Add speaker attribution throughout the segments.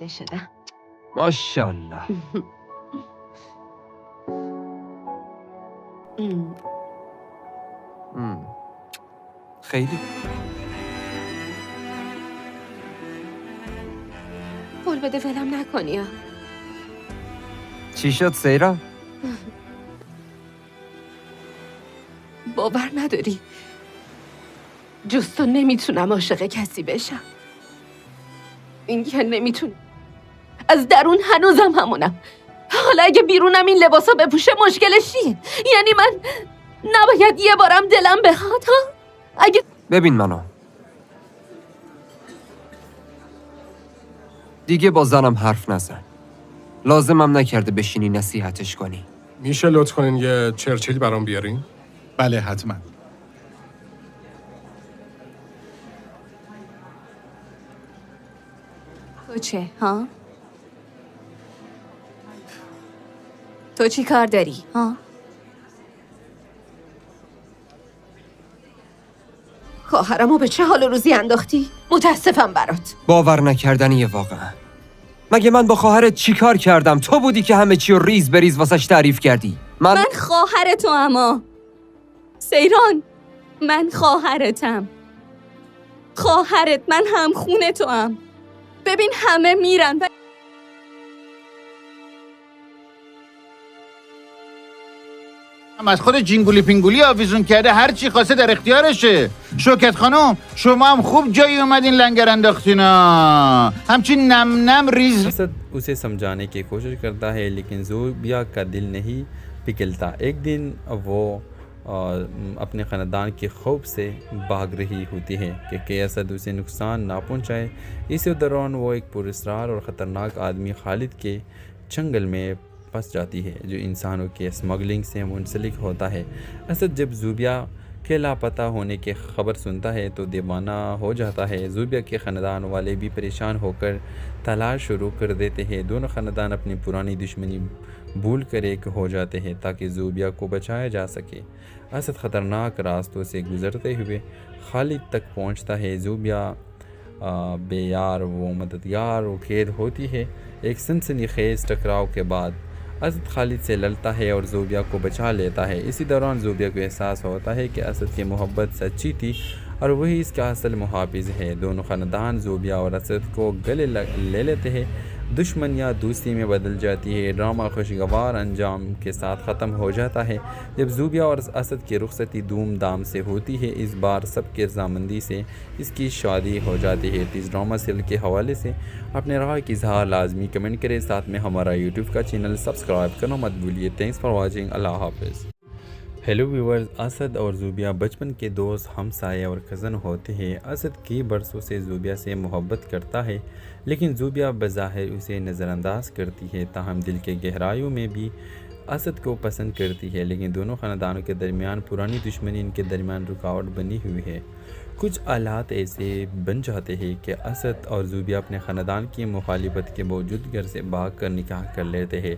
Speaker 1: شدم.
Speaker 2: ماشاءالله. خیلی
Speaker 1: قول بده ولم نکنی.
Speaker 2: چی شد سیرا؟
Speaker 1: باور نداری جز تو نمیتونم عاشق کسی بشم. این که نمیتونم. از درون هنوزم همونم. حالا اگه بیرونم این لباسا بپوشه مشکلش چیه؟ یعنی من نباید یه بارم دلم بخواد ها؟ اگه
Speaker 2: ببین منو دیگه با زنم حرف نزن. لازمم نکرده بشینی نصیحتش کنی.
Speaker 3: میشه لطف کنین یه چرچیل برام بیارین؟
Speaker 4: بله حتما.
Speaker 1: تو چه ها؟ تو چی کار داری ها؟ خواهرمو به چه حال و روزی انداختی؟ متاسفم برات.
Speaker 2: باور نکردنیه واقعا. مگه من با خواهرت چی کار کردم؟ تو بودی که همه چی رو ریز بریز واسش تعریف کردی.
Speaker 5: من خواهر تو اما سیران، من خواهرتم. خواهرت، من هم خونه تو هم. ببین همه میرن و
Speaker 4: هم از خود جینگولی پینگولی آویزون کرده، هر چی خواسته در اختیارشه. شوکت خانم شما هم خوب جایی اومدین لنگر انداختینا، همچین نم نم ریز.
Speaker 6: اسد اسے سمجھانے کی کوشش کرتا ہے لیکن زوبیا کا دل نہیں پگھلتا. ایک دن وہ اپنے خاندان کے خوف سے بھاگ رہی ہوتی ہے کہ اسد اسے نقصان نہ پہنچائے. اسی دوران وہ ایک پراسرار اور خطرناک آدمی خالد کے چنگل میں پھنس جاتی ہے جو انسانوں کے اسمگلنگ سے منسلک ہوتا ہے. اسد جب زوبیا کے لاپتہ ہونے کی خبر سنتا ہے تو دیوانہ ہو جاتا ہے. زوبیا کے خاندان والے بھی پریشان ہو کر تلاش شروع کر دیتے ہیں. دونوں خاندان اپنی پرانی دشمنی بھول کر ایک ہو جاتے ہیں تاکہ زوبیا کو بچایا جا سکے. اسد خطرناک راستوں سے گزرتے ہوئے خالد تک پہنچتا ہے. زوبیا بے یار و مددگار و قید ہوتی ہے. ایک سنسنی خیز ٹکراؤ کے بعد اسد خالد سے لڑتا ہے اور زوبیا کو بچا لیتا ہے. اسی دوران زوبیا کو احساس ہوتا ہے کہ اسد کی محبت سچی تھی اور وہی اس کا اصل محافظ ہے. دونوں خاندان زوبیا اور اسد کو گلے لے لیتے ہیں. دشمنیاں دوستی میں بدل جاتی ہے. ڈرامہ خوشگوار انجام کے ساتھ ختم ہو جاتا ہے جب زوبیا اور اسد کی رخصتی دھوم دھام سے ہوتی ہے. اس بار سب کے رضامندی سے اس کی شادی ہو جاتی ہے. اس ڈرامہ سیریل کے حوالے سے اپنے رائے کی اظہار لازمی کمنٹ کریں. ساتھ میں ہمارا یوٹیوب کا چینل سبسکرائب کرنا مت بھولیے. Thanks for watching. اللہ حافظ. ہیلو ویورز، اسد اور زوبیا بچپن کے دوست، ہمسائے اور کزن ہوتے ہیں. اسد کی برسوں سے زوبیا سے محبت کرتا ہے لیکن زوبیا بظاہر اسے نظر انداز کرتی ہے. تاہم دل کے گہرائیوں میں بھی اسد کو پسند کرتی ہے. لیکن دونوں خاندانوں کے درمیان پرانی دشمنی ان کے درمیان رکاوٹ بنی ہوئی ہے. کچھ حالات ایسے بن جاتے ہیں کہ اسد اور زوبیا اپنے خاندان کی مخالفت کے باوجود گھر سے بھاگ کر نکاح کر لیتے ہیں.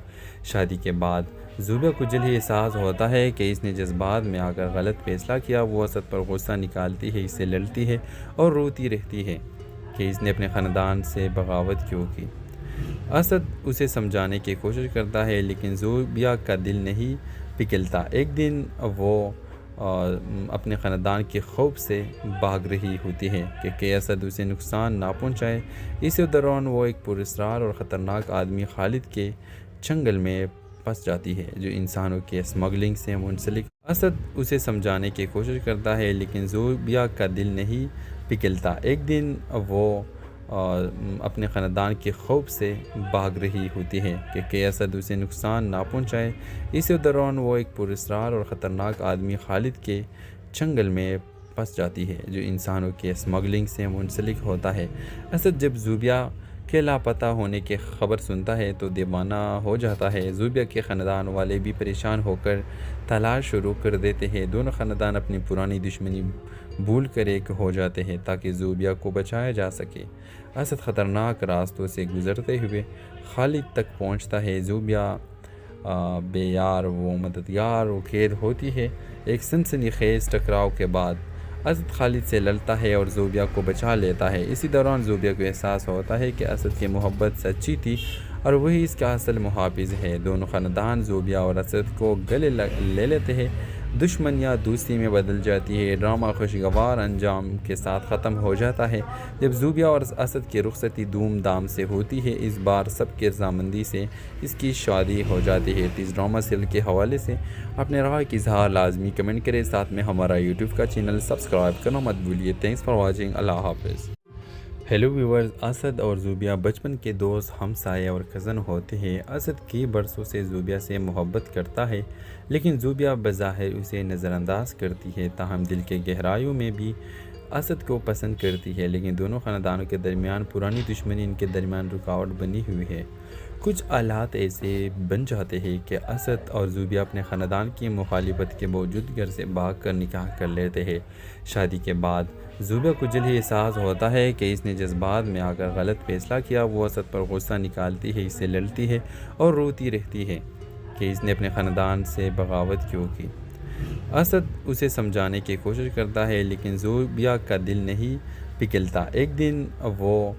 Speaker 6: شادی کے بعد زوبیا کو جلد ہی احساس ہوتا ہے کہ اس نے جذبات میں آ کر غلط فیصلہ کیا. وہ اسد پر غصہ نکالتی ہے، اس سے لڑتی ہے اور روتی رہتی ہے کہ اس نے اپنے خاندان سے بغاوت کیوں کی. اسد اسے سمجھانے کی کوشش کرتا ہے لیکن زوبیا کا دل نہیں پگھلتا. ایک دن وہ اپنے خاندان کے خوف سے بھاگ رہی ہوتی ہے کہ اسد اسے نقصان نہ پہنچائے. اسی دوران وہ ایک پراسرار اور خطرناک آدمی خالد کے چنگل میں پھنس جاتی ہے جو انسانوں کے اسمگلنگ سے منسلک. اسد اسے سمجھانے کی کوشش کرتا ہے لیکن زوبیا کا دل نہیں پگھلتا. ایک دن وہ اپنے خاندان کے خوف سے بھاگ رہی ہوتی ہے کہ اسد اسے نقصان نہ پہنچائے. اسی دوران وہ ایک پراسرار اور خطرناک آدمی خالد کے چنگل میں پھنس جاتی ہے جو انسانوں کے اسمگلنگ سے منسلک ہوتا ہے. اسد جب زوبیا کے لاپتہ ہونے کی خبر سنتا ہے تو دیوانہ ہو جاتا ہے. زوبیا کے خاندان والے بھی پریشان ہو کر تلاش شروع کر دیتے ہیں. دونوں خاندان اپنی پرانی دشمنی بھول کر ایک ہو جاتے ہیں تاکہ زوبیا کو بچایا جا سکے. اسد خطرناک راستوں سے گزرتے ہوئے خالد تک پہنچتا ہے. زوبیا بے یار و مددگار و قید ہوتی ہے. ایک سنسنی خیز ٹکراؤ کے بعد اسد خالد سے لڑتا ہے اور زوبیا کو بچا لیتا ہے۔ اسی دوران زوبیا کو احساس ہوتا ہے کہ اسد کی محبت سچی تھی اور وہی اس کا اصل محافظ ہے۔ دونوں خاندان زوبیا اور اسد کو گلے لے لیتے ہیں، دشمنیاں دوستی میں بدل جاتی ہے۔ ڈرامہ خوشگوار انجام کے ساتھ ختم ہو جاتا ہے جب زوبیا اور اسد کی رخصتی دھوم دھام سے ہوتی ہے۔ اس بار سب کی رضامندی سے اس کی شادی ہو جاتی ہے۔ اس ڈرامہ سیریل کے حوالے سے اپنے رائے کی اظہار لازمی کمنٹ کریں، ساتھ میں ہمارا یوٹیوب کا چینل سبسکرائب کرنا مت بھولیے۔ تھینکس فار واچنگ، اللہ حافظ۔ ہیلو ویورز، اسد اور زوبیا بچپن کے دوست، ہمسائے اور کزن ہوتے ہیں۔ اسد کی برسوں سے زوبیا سے محبت کرتا ہے، لیکن زوبیا بظاہر اسے نظر انداز کرتی ہے، تاہم دل کے گہرائیوں میں بھی اسد کو پسند کرتی ہے۔ لیکن دونوں خاندانوں کے درمیان پرانی دشمنی ان کے درمیان رکاوٹ بنی ہوئی ہے۔ کچھ حالات ایسے بن جاتے ہیں کہ اسد اور زوبیا اپنے خاندان کی مخالفت کے باوجود گھر سے بھاگ کر نکاح کر لیتے ہیں۔ شادی کے بعد زوبیا کو جلد ہی احساس ہوتا ہے کہ اس نے جذبات میں آ کر غلط فیصلہ کیا۔ وہ اسد پر غصہ نکالتی ہے، اسے لڑتی ہے اور روتی رہتی ہے کہ اس نے اپنے خاندان سے بغاوت کیوں کی۔ اسد اسے سمجھانے کی کوشش کرتا ہے، لیکن زوبیا کا دل نہیں پگھلتا۔ ایک دن وہ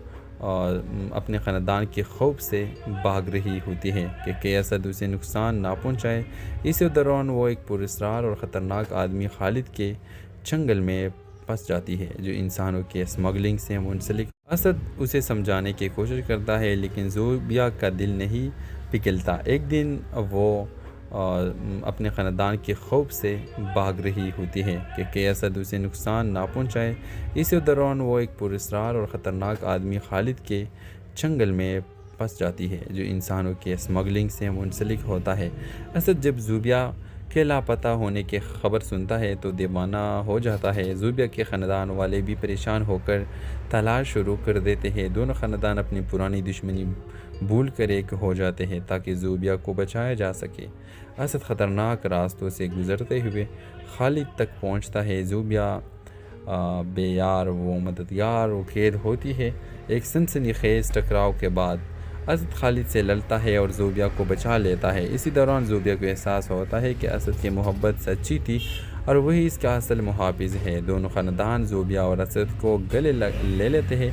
Speaker 6: اپنے خاندان کے خوف سے بھاگ رہی ہوتی ہے کہ اسد اسے نقصان نہ پہنچائے۔ اسی دوران وہ ایک پراسرار اور خطرناک آدمی خالد کے چنگل میں پھنس جاتی ہے، جو انسانوں کے اسمگلنگ سے منسلک۔ اسد اسے سمجھانے کی کوشش کرتا ہے، لیکن زوبیا کا دل نہیں پگھلتا۔ ایک دن وہ اپنے خاندان کے خوف سے بھاگ رہی ہوتی ہے کہ اسد اسے نقصان نہ پہنچائے۔ اسی دوران وہ ایک پراسرار اور خطرناک آدمی خالد کے چنگل میں پھنس جاتی ہے، جو انسانوں کے اسمگلنگ سے منسلک ہوتا ہے۔ اسد جب زوبیا کے لاپتہ ہونے کی خبر سنتا ہے تو دیوانہ ہو جاتا ہے۔ زوبیا کے خاندان والے بھی پریشان ہو کر تلاش شروع کر دیتے ہیں۔ دونوں خاندان اپنی پرانی دشمنی بھول کر ایک ہو جاتے ہیں تاکہ زوبیا کو بچایا جا سکے۔ اسد خطرناک راستوں سے گزرتے ہوئے خالد تک پہنچتا ہے۔ زوبیا بے یار و مددگار و قید ہوتی ہے۔ ایک سنسنی خیز ٹکراؤ کے بعد اسد خالد سے لڑتا ہے اور زوبیا کو بچا لیتا ہے۔ اسی دوران زوبیا کو احساس ہوتا ہے کہ اسد کی محبت سچی تھی اور وہی اس کا اصل محافظ ہے۔ دونوں خاندان زوبیا اور اسد کو گلے لے لیتے ہیں،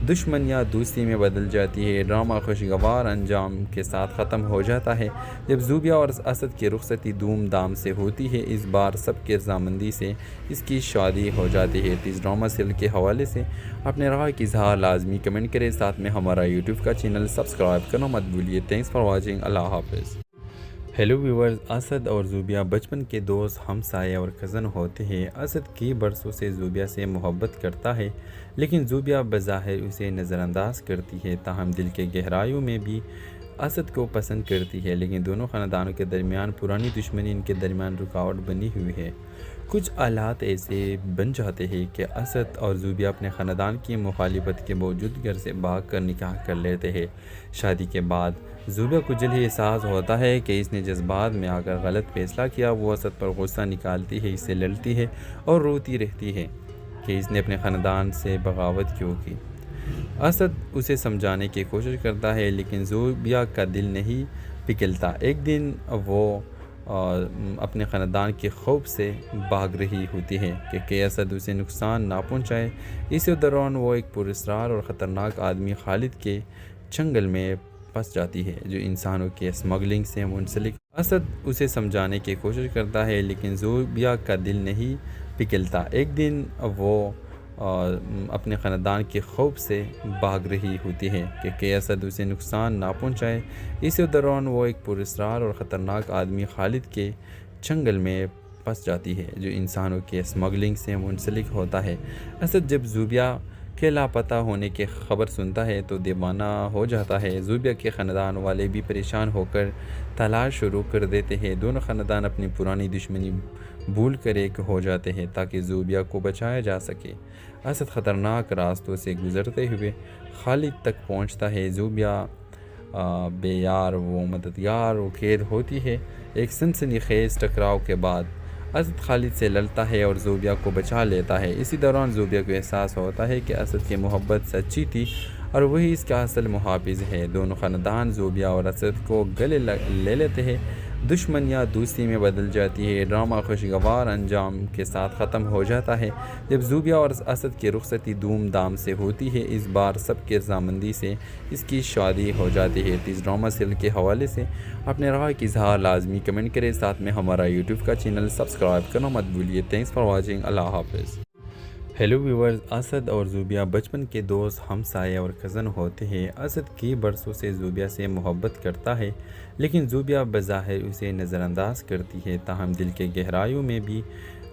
Speaker 6: دشمنیاں دوستی میں بدل جاتی ہے۔ ڈرامہ خوشگوار انجام کے ساتھ ختم ہو جاتا ہے جب زوبیا اور اسد کی رخصتی دھوم دھام سے ہوتی ہے۔ اس بار سب کی رضامندی سے اس کی شادی ہو جاتی ہے۔ اس ڈرامہ سیریل کے حوالے سے اپنے رائے کی اظہار لازمی کمنٹ کریں، ساتھ میں ہمارا یوٹیوب کا چینل سبسکرائب کرنا مت بھولیے۔ تھینکس فار واچنگ، اللہ حافظ۔ ہیلو ویورز، اسد اور زوبیا بچپن کے دوست، ہمسائے اور کزن ہوتے ہیں۔ اسد کی برسوں سے زوبیا سے محبت کرتا ہے، لیکن زوبیا بظاہر اسے نظر انداز کرتی ہے، تاہم دل کے گہرائیوں میں بھی اسد کو پسند کرتی ہے۔ لیکن دونوں خاندانوں کے درمیان پرانی دشمنی ان کے درمیان رکاوٹ بنی ہوئی ہے۔ کچھ حالات ایسے بن جاتے ہیں کہ اسد اور زوبیا اپنے خاندان کی مخالفت کے باوجود گھر سے بھاگ کر نکاح کر لیتے ہیں۔ شادی کے بعد زوبیا کو جلد ہی احساس ہوتا ہے کہ اس نے جذبات میں آ کر غلط فیصلہ کیا۔ وہ اسد پر غصہ نکالتی ہے، اسے لڑتی ہے اور روتی رہتی ہے کہ اس نے اپنے خاندان سے بغاوت کیوں کی۔ اسد اسے سمجھانے کی کوشش کرتا ہے، لیکن زوبیا کا دل نہیں پگھلتا۔ ایک دن وہ اپنے خاندان کے خوف سے بھاگ رہی ہوتی ہے کہ اسد اسے نقصان نہ پہنچائے۔ اسی دوران وہ ایک پراسرار اور خطرناک آدمی خالد کے چنگل میں پھنس جاتی ہے، جو انسانوں کے اسمگلنگ سے منسلک۔ اسد اسے سمجھانے کی کوشش کرتا ہے، لیکن زوبیا کا دل نہیں پگھلتا۔ ایک دن وہ اپنے خاندان کے خوف سے بھاگ رہی ہوتی ہے کہ اسد اسے نقصان نہ پہنچائے۔ اسی دوران وہ ایک پراسرار اور خطرناک آدمی خالد کے چنگل میں پھنس جاتی ہے، جو انسانوں کے اسمگلنگ سے منسلک ہوتا ہے۔ اسد جب زوبیا کے لاپتہ ہونے کی خبر سنتا ہے تو دیوانہ ہو جاتا ہے۔ زوبیا کے خاندان والے بھی پریشان ہو کر تلاش شروع کر دیتے ہیں۔ دونوں خاندان اپنی پرانی دشمنی بھول کر ایک ہو جاتے ہیں تاکہ زوبیا کو بچایا جا سکے۔ اسد خطرناک راستوں سے گزرتے ہوئے خالد تک پہنچتا ہے۔ زوبیا بے یار و مددگار و قید ہوتی ہے۔ ایک سنسنی خیز ٹکراؤ کے بعد اسد خالد سے لڑتا ہے اور زوبیا کو بچا لیتا ہے۔ اسی دوران زوبیا کو احساس ہوتا ہے کہ اسد کی محبت سچی تھی اور وہی اس کا اصل محافظ ہے۔ دونوں خاندان زوبیا اور اسد کو گلے لے لیتے ہیں، دشمن یا دوستی میں بدل جاتی ہے۔ ڈرامہ خوشگوار انجام کے ساتھ ختم ہو جاتا ہے جب زوبیا اور اسد کی رخصتی دھوم دھام سے ہوتی ہے۔ اس بار سب کی رضامندی سے اس کی شادی ہو جاتی ہے۔ اس ڈرامہ سیریل کے حوالے سے اپنے رائے کی اظہار لازمی کمنٹ کریں، ساتھ میں ہمارا یوٹیوب کا چینل سبسکرائب کرنا مت بھولیے۔ تھینکس فار واچنگ، اللہ حافظ۔ ہیلو ویورز، اسد اور زوبیا بچپن کے دوست، ہمسائے اور کزن ہوتے ہیں۔ اسد کی برسوں سے زوبیا سے محبت کرتا ہے، لیکن زوبیا بظاہر اسے نظر انداز کرتی ہے، تاہم دل کے گہرائیوں میں بھی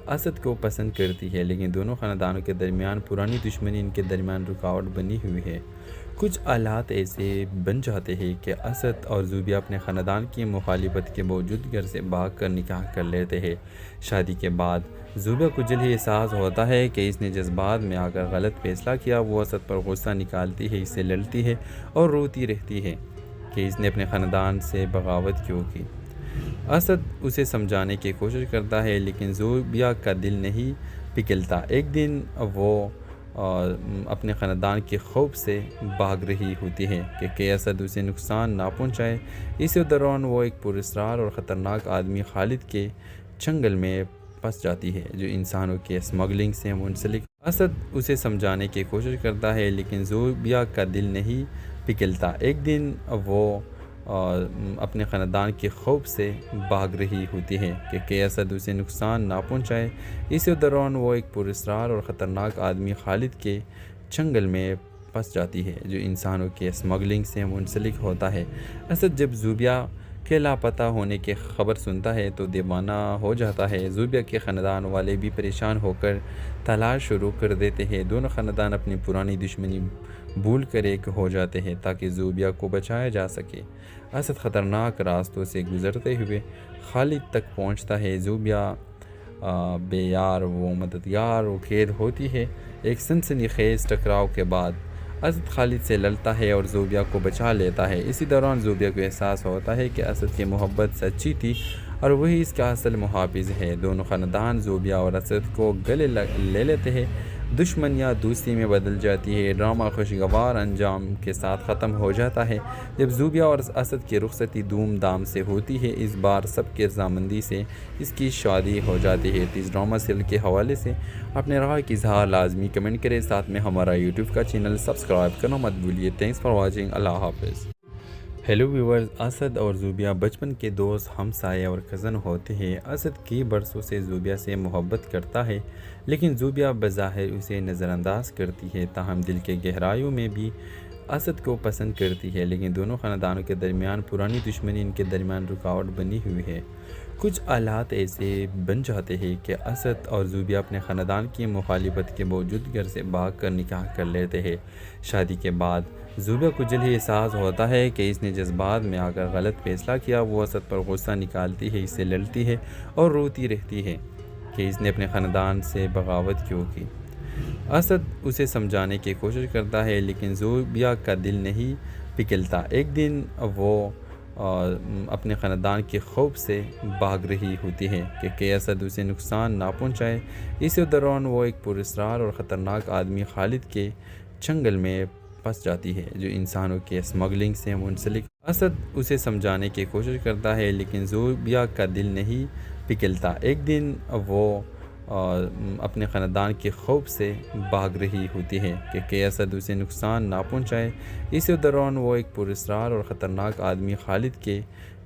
Speaker 6: اسد کو پسند کرتی ہے۔ لیکن دونوں خاندانوں کے درمیان پرانی دشمنی ان کے درمیان رکاوٹ بنی ہوئی ہے۔ کچھ حالات ایسے بن جاتے ہیں کہ اسد اور زوبیا اپنے خاندان کی مخالفت کے باوجود گھر سے بھاگ کر نکاح کر لیتے ہیں۔ شادی کے بعد زوبیا کو جلد ہی احساس ہوتا ہے کہ اس نے جذبات میں آ کر غلط فیصلہ کیا۔ وہ اسد پر غصہ نکالتی ہے، اس سے لڑتی ہے اور روتی رہتی ہے کہ اس نے اپنے خاندان سے بغاوت کیوں کی۔ اسد اسے سمجھانے کی کوشش کرتا ہے، لیکن زوبیا کا دل نہیں پگھلتا۔ ایک دن وہ اپنے خاندان کے خوف سے بھاگ رہی ہوتی ہے کہ اسد اسے نقصان نہ پہنچائے۔ اسی دوران وہ ایک پراسرار اور خطرناک آدمی خالد کے چنگل میں پھنس جاتی ہے، جو انسانوں کے اسمگلنگ سے منسلک۔ اسد اسے سمجھانے کی کوشش کرتا ہے، لیکن زوبیا کا دل نہیں پگھلتا۔ ایک دن وہ اپنے خاندان کے خوف سے بھاگ رہی ہوتی ہے کہ اسد اسے نقصان نہ پہنچائے۔ اسی دوران وہ ایک پراسرار اور خطرناک آدمی خالد کے چنگل میں پھنس جاتی ہے، جو انسانوں کے اسمگلنگ سے منسلک ہوتا ہے۔ اسد جب زوبیا کے لاپتہ ہونے کی خبر سنتا ہے تو دیوانہ ہو جاتا ہے۔ زوبیا کے خاندان والے بھی پریشان ہو کر تلاش شروع کر دیتے ہیں۔ دونوں خاندان اپنی پرانی دشمنی بھول کر ایک ہو جاتے ہیں تاکہ زوبیا کو بچایا جا سکے۔ اسد خطرناک راستوں سے گزرتے ہوئے خالد تک پہنچتا ہے۔ زوبیا بے یار و مددگار و قید ہوتی ہے۔ ایک سنسنی خیز ٹکراؤ کے بعد اسد خالد سے لڑتا ہے اور زوبیا کو بچا لیتا ہے۔ اسی دوران زوبیا کو احساس ہوتا ہے کہ اسد کی محبت سچی تھی اور وہی اس کا اصل محافظ ہے۔ دونوں خاندان زوبیا اور اسد کو گلے لے لیتے ہیں۔ دشمن یا دوستی میں بدل جاتی ہے۔ ڈرامہ خوشگوار انجام کے ساتھ ختم ہو جاتا ہے جب زوبیا اور اسد کی رخصتی دھوم دھام سے ہوتی ہے۔ اس بار سب کی رضامندی سے اس کی شادی ہو جاتی ہے۔ اس ڈرامہ سیریل کے حوالے سے اپنے رائے کی اظہار لازمی کمنٹ کریں، ساتھ میں ہمارا یوٹیوب کا چینل سبسکرائب کرنا مت بھولیے۔ تھینکس فار واچنگ، اللہ حافظ۔ ہیلو ویورز، اسد اور زوبیا بچپن کے دوست، ہمسائے اور کزن ہوتے ہیں۔ اسد کی برسوں سے زوبیا سے محبت کرتا ہے، لیکن زوبیا بظاہر اسے نظر انداز کرتی ہے، تاہم دل کے گہرائیوں میں بھی اسد کو پسند کرتی ہے۔ لیکن دونوں خاندانوں کے درمیان پرانی دشمنی ان کے درمیان رکاوٹ بنی ہوئی ہے۔ کچھ حالات ایسے بن جاتے ہیں کہ اسد اور زوبیا اپنے خاندان کی مخالفت کے باوجود گھر سے بھاگ کر نکاح کر لیتے ہیں۔ شادی کے بعد زوبیا کو جلد ہی احساس ہوتا ہے کہ اس نے جذبات میں آ کر غلط فیصلہ کیا۔ وہ اسد پر غصہ نکالتی ہے، اس سے لڑتی ہے اور روتی رہتی ہے کہ اس نے اپنے خاندان سے بغاوت کیوں کی۔ اسد اسے سمجھانے کی کوشش کرتا ہے، لیکن زوبیا کا دل نہیں پگھلتا۔ ایک دن وہ اپنے خاندان کے خوف سے بھاگ رہی ہوتی ہے کہ اسد اسے نقصان نہ پہنچائے۔ اسی دوران وہ ایک پراسرار اور خطرناک آدمی خالد کے چنگل میں پھنس جاتی ہے، جو انسانوں کے اسمگلنگ سے منسلک۔ اسد اسے سمجھانے کی کوشش کرتا ہے، لیکن زوبیا کا دل نہیں پگھلتا۔ ایک دن وہ اپنے خاندان کے خوف سے بھاگ رہی ہوتی ہے کہ اسد اسے نقصان نہ پہنچائے۔ اسی دوران وہ ایک پراسرار اور خطرناک آدمی خالد کے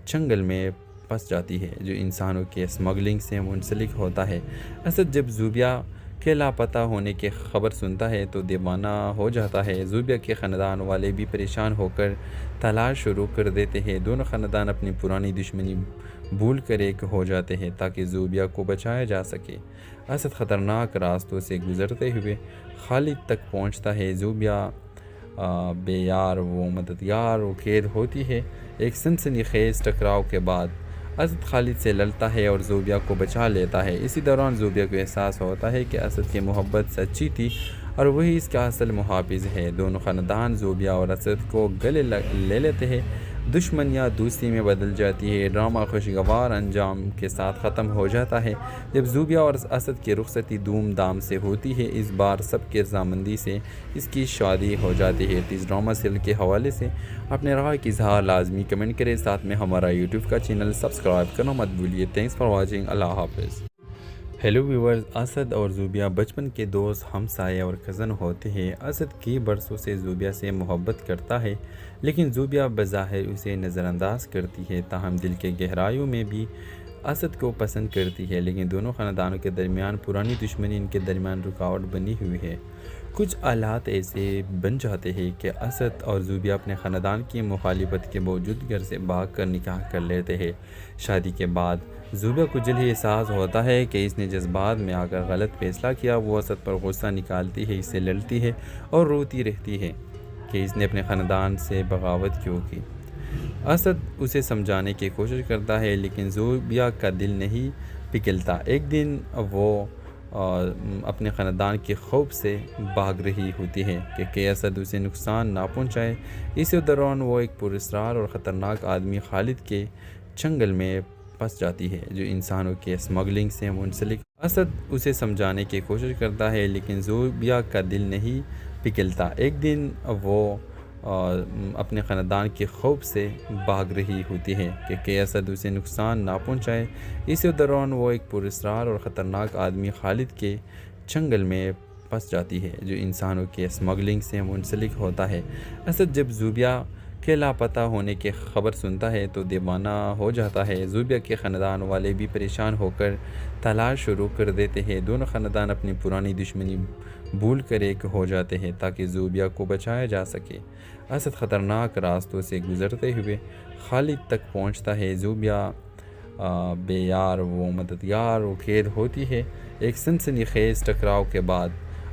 Speaker 6: چنگل میں پھنس جاتی ہے، جو انسانوں کے اسمگلنگ سے منسلک ہوتا ہے۔ اسد جب زوبیا کے لاپتہ ہونے کی خبر سنتا ہے تو دیوانہ ہو جاتا ہے۔ زوبیا کے خاندان والے بھی پریشان ہو کر تلاش شروع کر دیتے ہیں۔ دونوں خاندان اپنی پرانی دشمنی بھول کر ایک ہو جاتے ہیں تاکہ زوبیا کو بچایا جا سکے۔ اسد خطرناک راستوں سے گزرتے ہوئے خالد تک پہنچتا ہے۔ زوبیا بے یار و مددگار و قید ہوتی ہے۔ ایک سنسنی خیز ٹکراؤ کے بعد اسد خالد سے لڑتا ہے اور زوبیا کو بچا لیتا ہے۔ اسی دوران زوبیا کو احساس ہوتا ہے کہ اسد کی محبت سچی تھی اور وہی اس کا اصل محافظ ہے۔ دونوں خاندان زوبیا اور اسد کو گلے لے لیتے ہیں۔ دشمن یا دوستی میں بدل جاتی ہے۔ ڈرامہ خوشگوار انجام کے ساتھ ختم ہو جاتا ہے جب زوبیا اور اسد کی رخصتی دھوم دھام سے ہوتی ہے۔ اس بار سب کی رضامندی سے اس کی شادی ہو جاتی ہے۔ اس ڈرامہ سیریل کے حوالے سے اپنے رائے کی اظہار لازمی کمنٹ کریں، ساتھ میں ہمارا یوٹیوب کا چینل سبسکرائب کرنا مت بھولیے۔ تھینکس فار واچنگ، اللہ حافظ۔ ہیلو ویورز، اسد اور زوبیا بچپن کے دوست، ہمسائے اور کزن ہوتے ہیں۔ اسد کی برسوں سے زوبیا سے محبت کرتا ہے، لیکن زوبیا بظاہر اسے نظر انداز کرتی ہے، تاہم دل کے گہرائیوں میں بھی اسد کو پسند کرتی ہے۔ لیکن دونوں خاندانوں کے درمیان پرانی دشمنی ان کے درمیان رکاوٹ بنی ہوئی ہے۔ کچھ حالات ایسے بن جاتے ہیں کہ اسد اور زوبیا اپنے خاندان کی مخالفت کے باوجود گھر سے بھاگ کر نکاح کر لیتے ہیں۔ شادی کے بعد زوبیا کو جلد ہی احساس ہوتا ہے کہ اس نے جذبات میں آ کر غلط فیصلہ کیا۔ وہ اسد پر غصہ نکالتی ہے، اس سے لڑتی ہے اور روتی رہتی ہے کہ اس نے اپنے خاندان سے بغاوت کیوں کی۔ اسد اسے سمجھانے کی کوشش کرتا ہے، لیکن زوبیا کا دل نہیں پگھلتا۔ ایک دن وہ اپنے خاندان کے خوف سے بھاگ رہی ہوتی ہے کہ اسد اسے نقصان نہ پہنچائے۔ اسی دوران وہ ایک پراسرار اور خطرناک آدمی خالد کے چنگل میں پھنس جاتی ہے، جو انسانوں کے اسمگلنگ سے منسلک۔ اسد اسے سمجھانے کی کوشش کرتا ہے، لیکن زوبیا کا دل نہیں پگھلتا۔ ایک دن وہ اپنے خاندان کے خوف سے بھاگ رہی ہوتی ہے کہ اسد اسے نقصان نہ پہنچائے۔ اسی دوران وہ ایک پراسرار اور خطرناک آدمی خالد کے چنگل میں پھنس جاتی ہے، جو انسانوں کے اسمگلنگ سے منسلک ہوتا ہے۔ اسد جب زوبیا کے لاپتہ ہونے کی خبر سنتا ہے تو دیوانہ ہو جاتا ہے۔ زوبیا کے خاندان والے بھی پریشان ہو کر تلاش شروع کر دیتے ہیں۔ دونوں خاندان اپنی پرانی دشمنی بھول کر ایک ہو جاتے ہیں تاکہ زوبیا کو بچایا جا سکے۔ اسد خطرناک راستوں سے گزرتے ہوئے خالد تک پہنچتا ہے۔ زوبیا بے یار و مددگار و قید ہوتی ہے۔ ایک سنسنی خیز ٹکراؤ کے بعد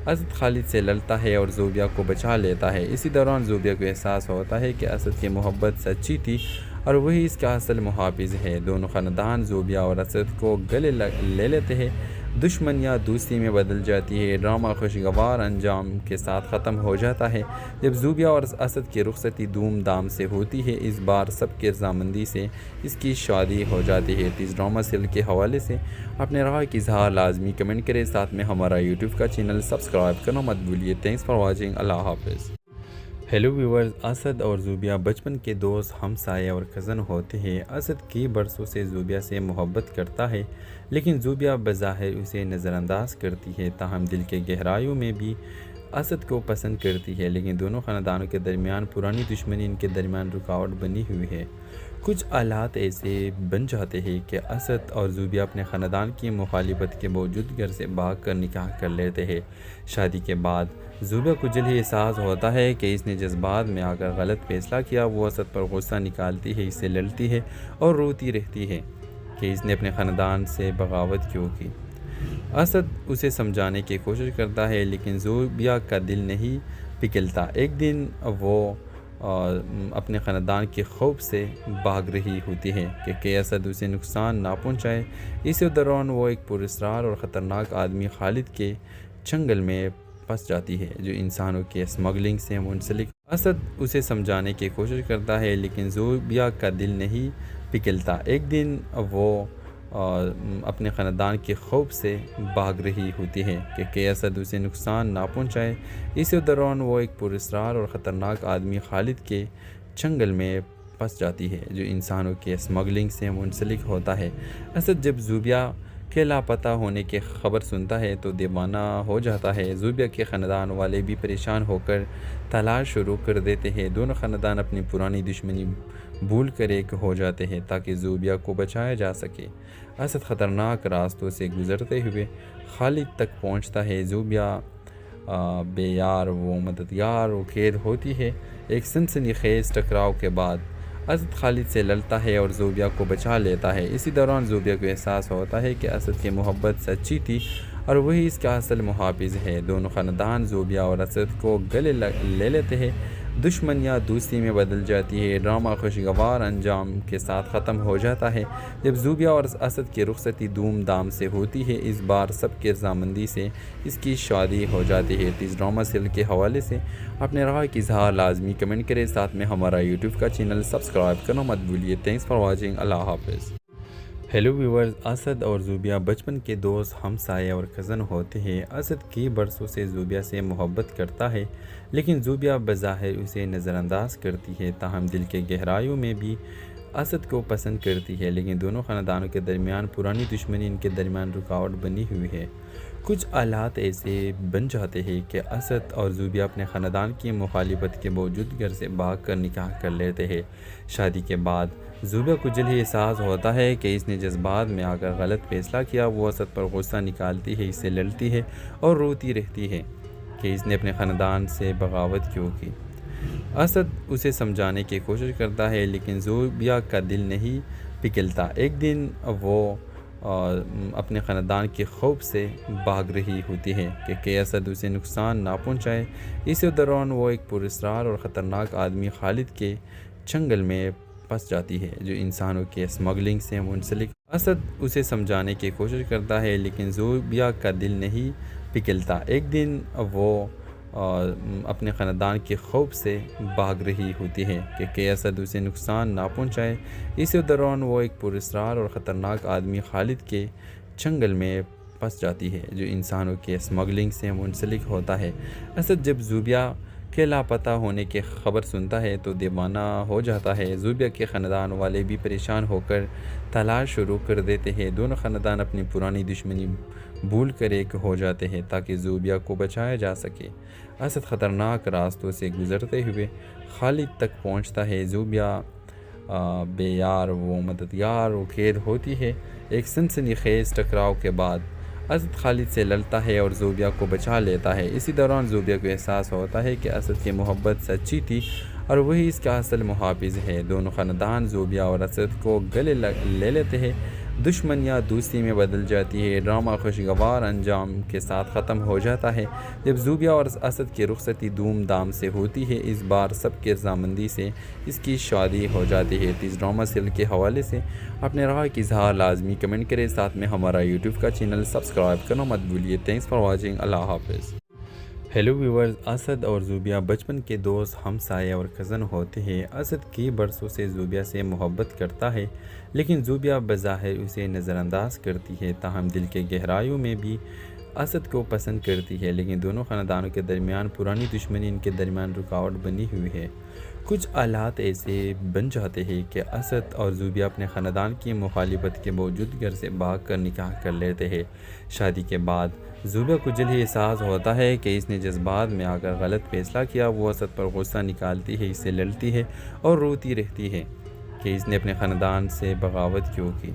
Speaker 6: اسد خالد سے لڑتا ہے اور زوبیا کو بچا لیتا ہے۔ اسی دوران زوبیا کو احساس ہوتا ہے کہ اسد کی محبت سچی تھی اور وہی اس کا اصل محافظ ہے۔ دونوں خاندان زوبیا اور اسد کو گلے لے لیتے ہیں۔ دشمن یا دوستی میں بدل جاتی ہے۔ ڈرامہ خوشگوار انجام کے ساتھ ختم ہو جاتا ہے جب زوبیا اور اسد کی رخصتی دھوم دھام سے ہوتی ہے۔ اس بار سب کی رضامندی سے اس کی شادی ہو جاتی ہے۔ اس ڈرامہ سیریل کے حوالے سے اپنے رائے کی اظہار لازمی کمنٹ کریں، ساتھ میں ہمارا یوٹیوب کا چینل سبسکرائب کرنا مت بھولیے۔ تھینکس فار واچنگ، اللہ حافظ۔ ہیلو ویورز، اسد اور زوبیا بچپن کے دوست، ہمسائے اور کزن ہوتے ہیں۔ اسد کی برسوں سے زوبیا سے محبت کرتا ہے، لیکن زوبیا بظاہر اسے نظر انداز کرتی ہے، تاہم دل کے گہرائیوں میں بھی اسد کو پسند کرتی ہے۔ لیکن دونوں خاندانوں کے درمیان پرانی دشمنی ان کے درمیان رکاوٹ بنی ہوئی ہے۔ کچھ حالات ایسے بن جاتے ہیں کہ اسد اور زوبیا اپنے خاندان کی مخالفت کے باوجود گھر سے بھاگ کر نکاح کر لیتے ہیں۔ شادی کے بعد زوبیا کو جلد ہی احساس ہوتا ہے کہ اس نے جذبات میں آ کر غلط فیصلہ کیا۔ وہ اسد پر غصہ نکالتی ہے، اس سے لڑتی ہے اور روتی رہتی ہے کہ اس نے اپنے خاندان سے بغاوت کیوں کی۔ اسد اسے سمجھانے کی کوشش کرتا ہے، لیکن زوبیا کا دل نہیں پگھلتا۔ ایک دن وہ اپنے خاندان کے خوف سے بھاگ رہی ہوتی ہے کہ اسد اسے نقصان نہ پہنچائے۔ اسی دوران وہ ایک پراسرار اور خطرناک آدمی خالد کے چنگل میں پھنس جاتی ہے، جو انسانوں کے اسمگلنگ سے منسلک۔ اسد اسے سمجھانے کی کوشش کرتا ہے، لیکن زوبیا کا دل نہیں پگھلتا۔ ایک دن وہ اپنے خاندان کے خوف سے بھاگ رہی ہوتی ہے کہ اسد اسے نقصان نہ پہنچائے۔ اسی دوران وہ ایک پراسرار اور خطرناک آدمی خالد کے چنگل میں پھنس جاتی ہے، جو انسانوں کے اسمگلنگ سے منسلک ہوتا ہے۔ اسد جب زوبیا کے لاپتہ ہونے کی خبر سنتا ہے تو دیوانہ ہو جاتا ہے۔ زوبیا کے خاندان والے بھی پریشان ہو کر تلاش شروع کر دیتے ہیں۔ دونوں خاندان اپنی پرانی دشمنی بھول کر ایک ہو جاتے ہیں تاکہ زوبیا کو بچایا جا سکے۔ اسد خطرناک راستوں سے گزرتے ہوئے خالد تک پہنچتا ہے۔ زوبیا بے یار و مددگار و قید ہوتی ہے۔ ایک سنسنی خیز ٹکراؤ کے بعد اسد خالد سے لڑتا ہے اور زوبیا کو بچا لیتا ہے۔ اسی دوران زوبیا کو احساس ہوتا ہے کہ اسد کی محبت سچی تھی اور وہی اس کا اصل محافظ ہے۔ دونوں خاندان زوبیا اور اسد کو گلے لے لیتے ہیں۔ دشمن یا دوستی میں بدل جاتی ہے۔ ڈرامہ خوشگوار انجام کے ساتھ ختم ہو جاتا ہے جب زوبیا اور اسد کی رخصتی دھوم دھام سے ہوتی ہے۔ اس بار سب کے رضامندی سے اس کی شادی ہو جاتی ہے۔ اس ڈرامہ سیریل کے حوالے سے اپنے رائے کی اظہار لازمی کمنٹ کریں، ساتھ میں ہمارا یوٹیوب کا چینل سبسکرائب کرنا مت بھولیے۔ Thanks for watching. اللہ حافظ۔ ہیلو ویورز، اسد اور زوبیا بچپن کے دوست، ہمسائے اور کزن ہوتے ہیں۔ اسد کی برسوں سے زوبیا سے محبت کرتا ہے، لیکن زوبیا بظاہر اسے نظر انداز کرتی ہے، تاہم دل کے گہرائیوں میں بھی اسد کو پسند کرتی ہے۔ لیکن دونوں خاندانوں کے درمیان پرانی دشمنی ان کے درمیان رکاوٹ بنی ہوئی ہے۔ کچھ حالات ایسے بن جاتے ہیں کہ اسد اور زوبیا اپنے خاندان کی مخالفت کے باوجود گھر سے بھاگ کر نکاح کر لیتے ہیں۔ شادی کے بعد زوبیا کو جلد ہی احساس ہوتا ہے کہ اس نے جذبات میں آ کر غلط فیصلہ کیا۔ وہ اسد پر غصہ نکالتی ہے، اس سے لڑتی ہے اور روتی رہتی ہے کہ اس نے اپنے خاندان سے بغاوت کیوں کی۔ اسد اسے سمجھانے کی کوشش کرتا ہے، لیکن زوبیا کا دل نہیں پگھلتا۔ ایک دن وہ اپنے خاندان کے خوف سے بھاگ رہی ہوتی ہے کہ اسد اسے نقصان نہ پہنچائے۔ اسی دوران وہ ایک پراسرار اور خطرناک آدمی خالد کے چنگل میں پھنس جاتی ہے، جو انسانوں کے اسمگلنگ سے منسلک۔ اسد اسے سمجھانے کی کوشش کرتا ہے، لیکن زوبیا کا دل نہیں پگھلتا۔ ایک دن وہ اپنے خاندان کے خوف سے بھاگ رہی ہوتی ہے کہ اسد اسے نقصان نہ پہنچائے۔ اسی دوران وہ ایک پراسرار اور خطرناک آدمی خالد کے چنگل میں پھنس جاتی ہے، جو انسانوں کے اسمگلنگ سے منسلک ہوتا ہے۔ اسد جب زوبیا کے لاپتہ ہونے کی خبر سنتا ہے تو دیوانہ ہو جاتا ہے۔ زوبیا کے خاندان والے بھی پریشان ہو کر تلاش شروع کر دیتے ہیں۔ دونوں خاندان اپنی پرانی دشمنی بھول کر ایک ہو جاتے ہیں تاکہ زوبیا کو بچایا جا سکے۔ اسد خطرناک راستوں سے گزرتے ہوئے خالد تک پہنچتا ہے۔ زوبیا بے یار و مددگار و قید ہوتی ہے۔ ایک سنسنی خیز ٹکراؤ کے بعد اسد خالد سے لڑتا ہے اور زوبیا کو بچا لیتا ہے۔ اسی دوران زوبیا کو احساس ہوتا ہے کہ اسد کی محبت سچی تھی اور وہی اس کا اصل محافظ ہے۔ دونوں خاندان زوبیا اور اسد کو گلے لے لیتے ہیں۔ دشمن یا دوستی میں بدل جاتی ہے۔ ڈرامہ خوشگوار انجام کے ساتھ ختم ہو جاتا ہے جب زوبیا اور اسد کی رخصتی دھوم دھام سے ہوتی ہے۔ اس بار سب کی رضامندی سے اس کی شادی ہو جاتی ہے۔ اس ڈرامہ سیریل کے حوالے سے اپنے رائے کی اظہار لازمی کمنٹ کریں، ساتھ میں ہمارا یوٹیوب کا چینل سبسکرائب کرنا مت بھولیے۔ Thanks for watching. اللہ حافظ۔ ہیلو ویورز، اسد اور زوبیا بچپن کے دوست، ہمسائے اور کزن ہوتے ہیں۔ اسد کی برسوں سے زوبیا سے محبت کرتا ہے، لیکن زوبیا بظاہر اسے نظر انداز کرتی ہے، تاہم دل کے گہرائیوں میں بھی اسد کو پسند کرتی ہے۔ لیکن دونوں خاندانوں کے درمیان پرانی دشمنی ان کے درمیان رکاوٹ بنی ہوئی ہے۔ کچھ حالات ایسے بن جاتے ہیں کہ اسد اور زوبیا اپنے خاندان کی مخالفت کے باوجود گھر سے بھاگ کر نکاح کر لیتے ہیں۔ شادی کے بعد زوبیا کو جلد ہی احساس ہوتا ہے کہ اس نے جذبات میں آ کر غلط فیصلہ کیا۔ وہ اسد پر غصہ نکالتی ہے، اس سے لڑتی ہے اور روتی رہتی ہے کہ اس نے اپنے خاندان سے بغاوت کیوں کی۔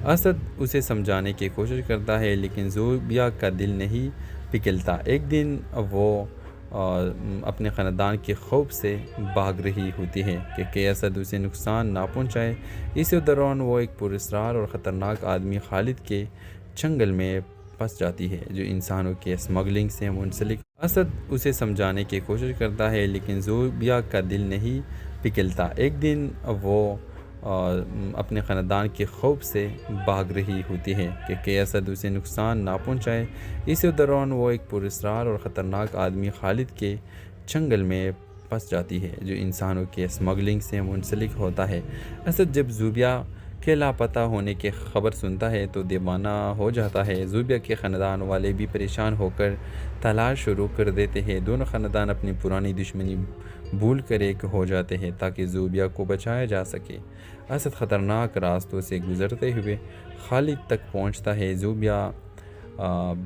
Speaker 6: اسد اسے سمجھانے کی کوشش کرتا ہے، لیکن زوبیا کا دل نہیں پگھلتا۔ ایک دن وہ اپنے خاندان کے خوف سے بھاگ رہی ہوتی ہے کہ اسد اسے نقصان نہ پہنچائے۔ اسی دوران وہ ایک پراسرار اور خطرناک آدمی خالد کے چنگل میں پھنس جاتی ہے، جو انسانوں کے اسمگلنگ سے منسلک۔ اسد اسے سمجھانے کی کوشش کرتا ہے، لیکن زوبیا کا دل نہیں پگھلتا۔ ایک دن وہ اپنے خاندان کے خوف سے بھاگ رہی ہوتی ہے کہ اسد اسے نقصان نہ پہنچائے۔ اسی دوران وہ ایک پراسرار اور خطرناک آدمی خالد کے چنگل میں پھنس جاتی ہے، جو انسانوں کے اسمگلنگ سے منسلک ہوتا ہے۔ اسد جب زوبیا کے لاپتہ ہونے کی خبر سنتا ہے تو دیوانہ ہو جاتا ہے۔ زوبیا کے خاندان والے بھی پریشان ہو کر تلاش شروع کر دیتے ہیں۔ دونوں خاندان اپنی پرانی دشمنی بھول کر ایک ہو جاتے ہیں تاکہ زوبیا کو بچایا جا سکے۔ اسد خطرناک راستوں سے گزرتے ہوئے خالد تک پہنچتا ہے۔ زوبیا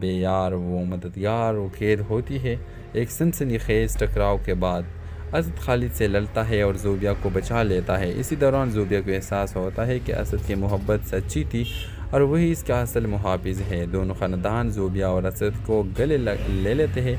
Speaker 6: بے یار و مددگار و قید ہوتی ہے۔ ایک سنسنی خیز ٹکراؤ کے بعد اسد خالد سے لڑتا ہے اور زوبیا کو بچا لیتا ہے۔ اسی دوران زوبیا کو احساس ہوتا ہے کہ اسد کی محبت سچی تھی اور وہی اس کا اصل محافظ ہے۔ دونوں خاندان زوبیا اور اسد کو گلے لے لیتے ہیں۔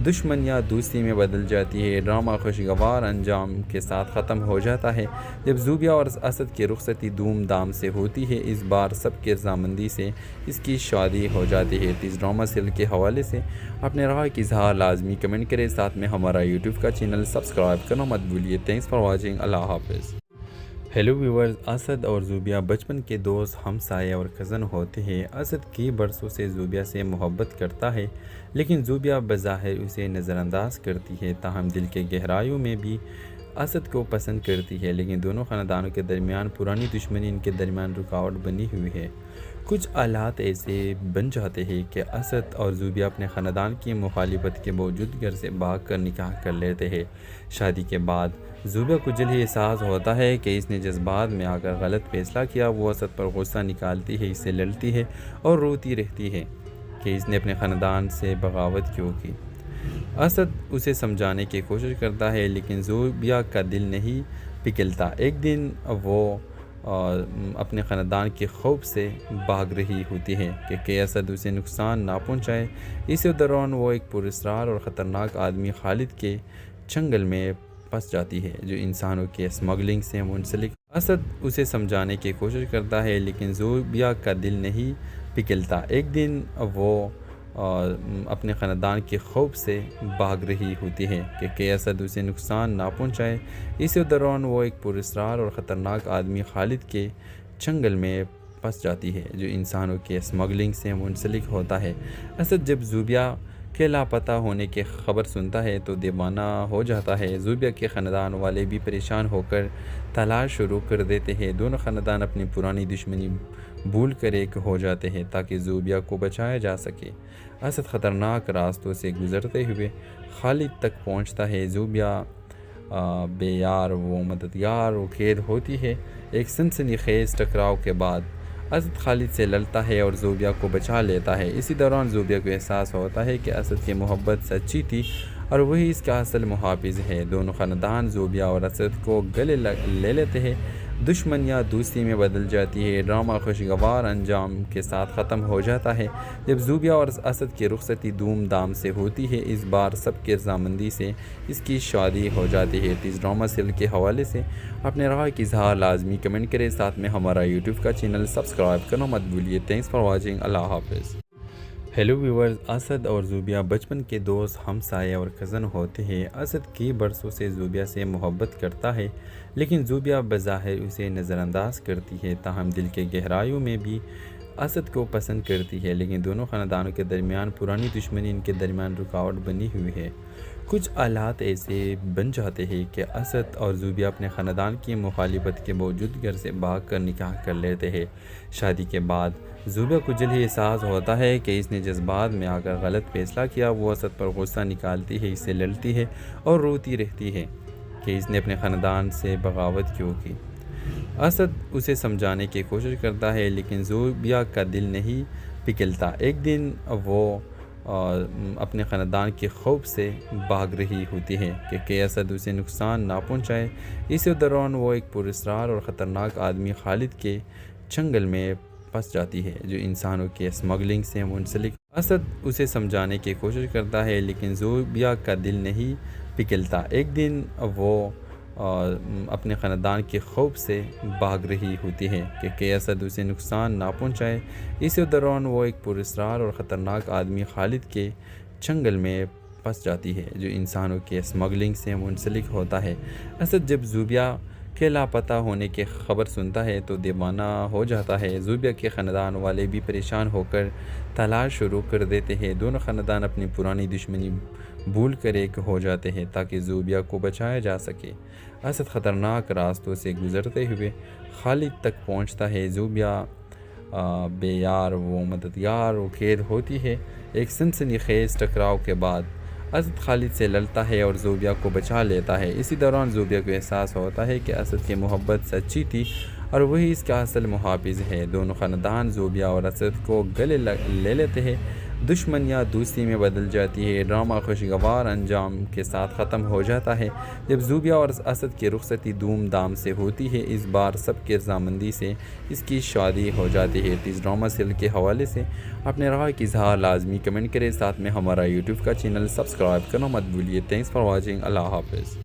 Speaker 6: دشمن یا دوستی میں بدل جاتی ہے۔ ڈرامہ خوشگوار انجام کے ساتھ ختم ہو جاتا ہے جب زوبیہ اور اسد کی رخصتی دھوم دھام سے ہوتی ہے۔ اس بار سب کی رضامندی سے اس کی شادی ہو جاتی ہے۔ اس ڈرامہ سیریل کے حوالے سے اپنے رائے کی اظہار لازمی کمنٹ کریں، ساتھ میں ہمارا یوٹیوب کا چینل سبسکرائب کرنا مت بھولیے۔ تھینکس فار واچنگ، اللہ حافظ۔ ہیلو ویورز، اسد اور زوبیہ بچپن کے دوست، ہمسائے اور کزن ہوتے ہیں۔ اسد کئی برسوں سے زوبیہ سے محبت کرتا ہے، لیکن زوبیہ بظاہر اسے نظر انداز کرتی ہے، تاہم دل کے گہرائیوں میں بھی اسد کو پسند کرتی ہے۔ لیکن دونوں خاندانوں کے درمیان پرانی دشمنی ان کے درمیان رکاوٹ بنی ہوئی ہے۔ کچھ حالات ایسے بن جاتے ہیں کہ اسد اور زوبیہ اپنے خاندان کی مخالفت کے باوجود گھر سے بھاگ کر نکاح کر لیتے ہیں۔ شادی کے بعد زوبیہ کو جلد ہی احساس ہوتا ہے کہ اس نے جذبات میں آ کر غلط فیصلہ کیا۔ وہ اسد پر غصہ نکالتی ہے، اس سے لڑتی ہے اور روتی رہتی ہے کہ اس نے اپنے خاندان سے بغاوت کیوں کی۔ اسد اسے سمجھانے کی کوشش کرتا ہے، لیکن زوبیہ کا دل نہیں پگھلتا۔ ایک دن وہ اپنے خاندان کے خوف سے بھاگ رہی ہوتی ہے کہ اسد اسے نقصان نہ پہنچائے۔ اسی دوران وہ ایک پراسرار اور خطرناک آدمی خالد کے چنگل میں پھنس جاتی ہے، جو انسانوں کے اسمگلنگ سے منسلک۔ اسد اسے سمجھانے کی کوشش کرتا ہے، لیکن زوبیہ کا دل نہیں پگھلتا۔ ایک دن وہ اپنے خاندان کے خوف سے بھاگ رہی ہوتی ہے کہ اسد اسے نقصان نہ پہنچائے۔ اسی دوران وہ ایک پراسرار اور خطرناک آدمی خالد کے چنگل میں پھنس جاتی ہے، جو انسانوں کے اسمگلنگ سے منسلک ہوتا ہے۔ اسد جب زوبیہ کے لاپتہ ہونے کی خبر سنتا ہے تو دیوانہ ہو جاتا ہے۔ زوبیہ کے خاندان والے بھی پریشان ہو کر تلاش شروع کر دیتے ہیں۔ دونوں خاندان اپنی پرانی دشمنی بھول کر ایک ہو جاتے ہیں تاکہ زوبیہ کو بچایا جا سکے۔ اسد خطرناک راستوں سے گزرتے ہوئے خالد تک پہنچتا ہے۔ زوبیہ بے یار و مددگار و قید ہوتی ہے۔ ایک سنسنی خیز ٹکراؤ کے بعد اسد خالد سے لڑتا ہے اور زوبیہ کو بچا لیتا ہے۔ اسی دوران زوبیہ کو احساس ہوتا ہے کہ اسد کی محبت سچی تھی اور وہی اس کا اصل محافظ ہے۔ دونوں خاندان زوبیہ اور اسد کو گلے لے لیتے ہیں۔ دشمن یا دوستی میں بدل جاتی ہے۔ ڈرامہ خوشگوار انجام کے ساتھ ختم ہو جاتا ہے جب زوبیہ اور اسد کی رخصتی دھوم دھام سے ہوتی ہے۔ اس بار سب کی رضامندی سے اس کی شادی ہو جاتی ہے۔ اس ڈرامہ سیریل کے حوالے سے اپنے رائے کی اظہار لازمی کمنٹ کریں، ساتھ میں ہمارا یوٹیوب کا چینل سبسکرائب کرنا مت بھولیے۔ تھینکس فار واچنگ، اللہ حافظ۔ ہیلو ویورز، اسد اور زوبیہ بچپن کے دوست، ہمسائے اور کزن ہوتے ہیں۔ اسد کئی برسوں سے زوبیہ سے محبت کرتا ہے، لیکن زوبیہ بظاہر اسے نظر انداز کرتی ہے، تاہم دل کے گہرائیوں میں بھی اسد کو پسند کرتی ہے۔ لیکن دونوں خاندانوں کے درمیان پرانی دشمنی ان کے درمیان رکاوٹ بنی ہوئی ہے۔ کچھ حالات ایسے بن جاتے ہیں کہ اسد اور زوبیہ اپنے خاندان کی مخالفت کے باوجود گھر سے بھاگ کر نکاح کر لیتے ہیں۔ شادی کے بعد زوبیہ کو جلد ہی احساس ہوتا ہے کہ اس نے جذبات میں آ کر غلط فیصلہ کیا۔ وہ اسد پر غصہ نکالتی ہے، اس سے لڑتی ہے اور روتی رہتی ہے کہ اس نے اپنے خاندان سے بغاوت کیوں کی۔ اسد اسے سمجھانے کی کوشش کرتا ہے، لیکن زوبیہ کا دل نہیں پگھلتا۔ ایک دن وہ اپنے خاندان کے خوف سے بھاگ رہی ہوتی ہے کہ اسد اسے نقصان نہ پہنچائے۔ اسی دوران وہ ایک پراسرار اور خطرناک آدمی خالد کے چنگل میں پھنس جاتی ہے، جو انسانوں کے اسمگلنگ سے منسلک۔ اسد اسے سمجھانے کی کوشش کرتا ہے، لیکن زوبیہ کا دل نہیں پگھلتا۔ ایک دن وہ اپنے خاندان کے خوف سے بھاگ رہی ہوتی ہے کہ اسد اسے نقصان نہ پہنچائے۔ اسی دوران وہ ایک پراسرار اور خطرناک آدمی خالد کے چنگل میں پھنس جاتی ہے، جو انسانوں کے اسمگلنگ سے منسلک ہوتا ہے۔ اسد جب زوبیہ کے لاپتہ ہونے کی خبر سنتا ہے تو دیوانہ ہو جاتا ہے۔ زوبیہ کے خاندان والے بھی پریشان ہو کر تلاش شروع کر دیتے ہیں۔ دونوں خاندان اپنی پرانی دشمنی بھول کر ایک ہو جاتے ہیں تاکہ زوبیہ کو بچایا جا سکے۔ اسد خطرناک راستوں سے گزرتے ہوئے خالد تک پہنچتا ہے۔ زوبیہ بے یار و مددگار و قید ہوتی ہے۔ ایک سنسنی خیز ٹکراؤ کے بعد اسد خالد سے لڑتا ہے اور زوبیہ کو بچا لیتا ہے۔ اسی دوران زوبیہ کو احساس ہوتا ہے کہ اسد کی محبت سچی تھی اور وہی اس کا اصل محافظ ہے۔ دونوں خاندان زوبیہ اور اسد کو گلے لے لیتے ہیں۔ دشمن یا دوستی میں بدل جاتی ہے۔ ڈرامہ خوشگوار انجام کے ساتھ ختم ہو جاتا ہے جب زوبیا اور اسد کی رخصتی دھوم دھام سے ہوتی ہے۔ اس بار سب کی رضامندی سے اس کی شادی ہو جاتی ہے۔ اس ڈرامہ سیریل کے حوالے سے اپنے رائے کی اظہار لازمی کمنٹ کریں، ساتھ میں ہمارا یوٹیوب کا چینل سبسکرائب کرنا مت بھولیے۔ Thanks for watching. اللہ حافظ۔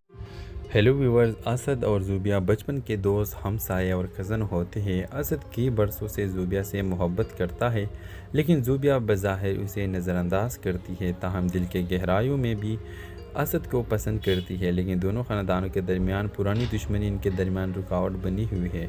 Speaker 6: ہیلو ویورز، اسد اور زوبیا بچپن کے دوست، ہمسائے اور کزن ہوتے ہیں۔ اسد کی برسوں سے زوبیا سے محبت کرتا ہے، لیکن زوبیا بظاہر اسے نظر انداز کرتی ہے، تاہم دل کے گہرائیوں میں بھی اسد کو پسند کرتی ہے۔ لیکن دونوں خاندانوں کے درمیان پرانی دشمنی ان کے درمیان رکاوٹ بنی ہوئی ہے۔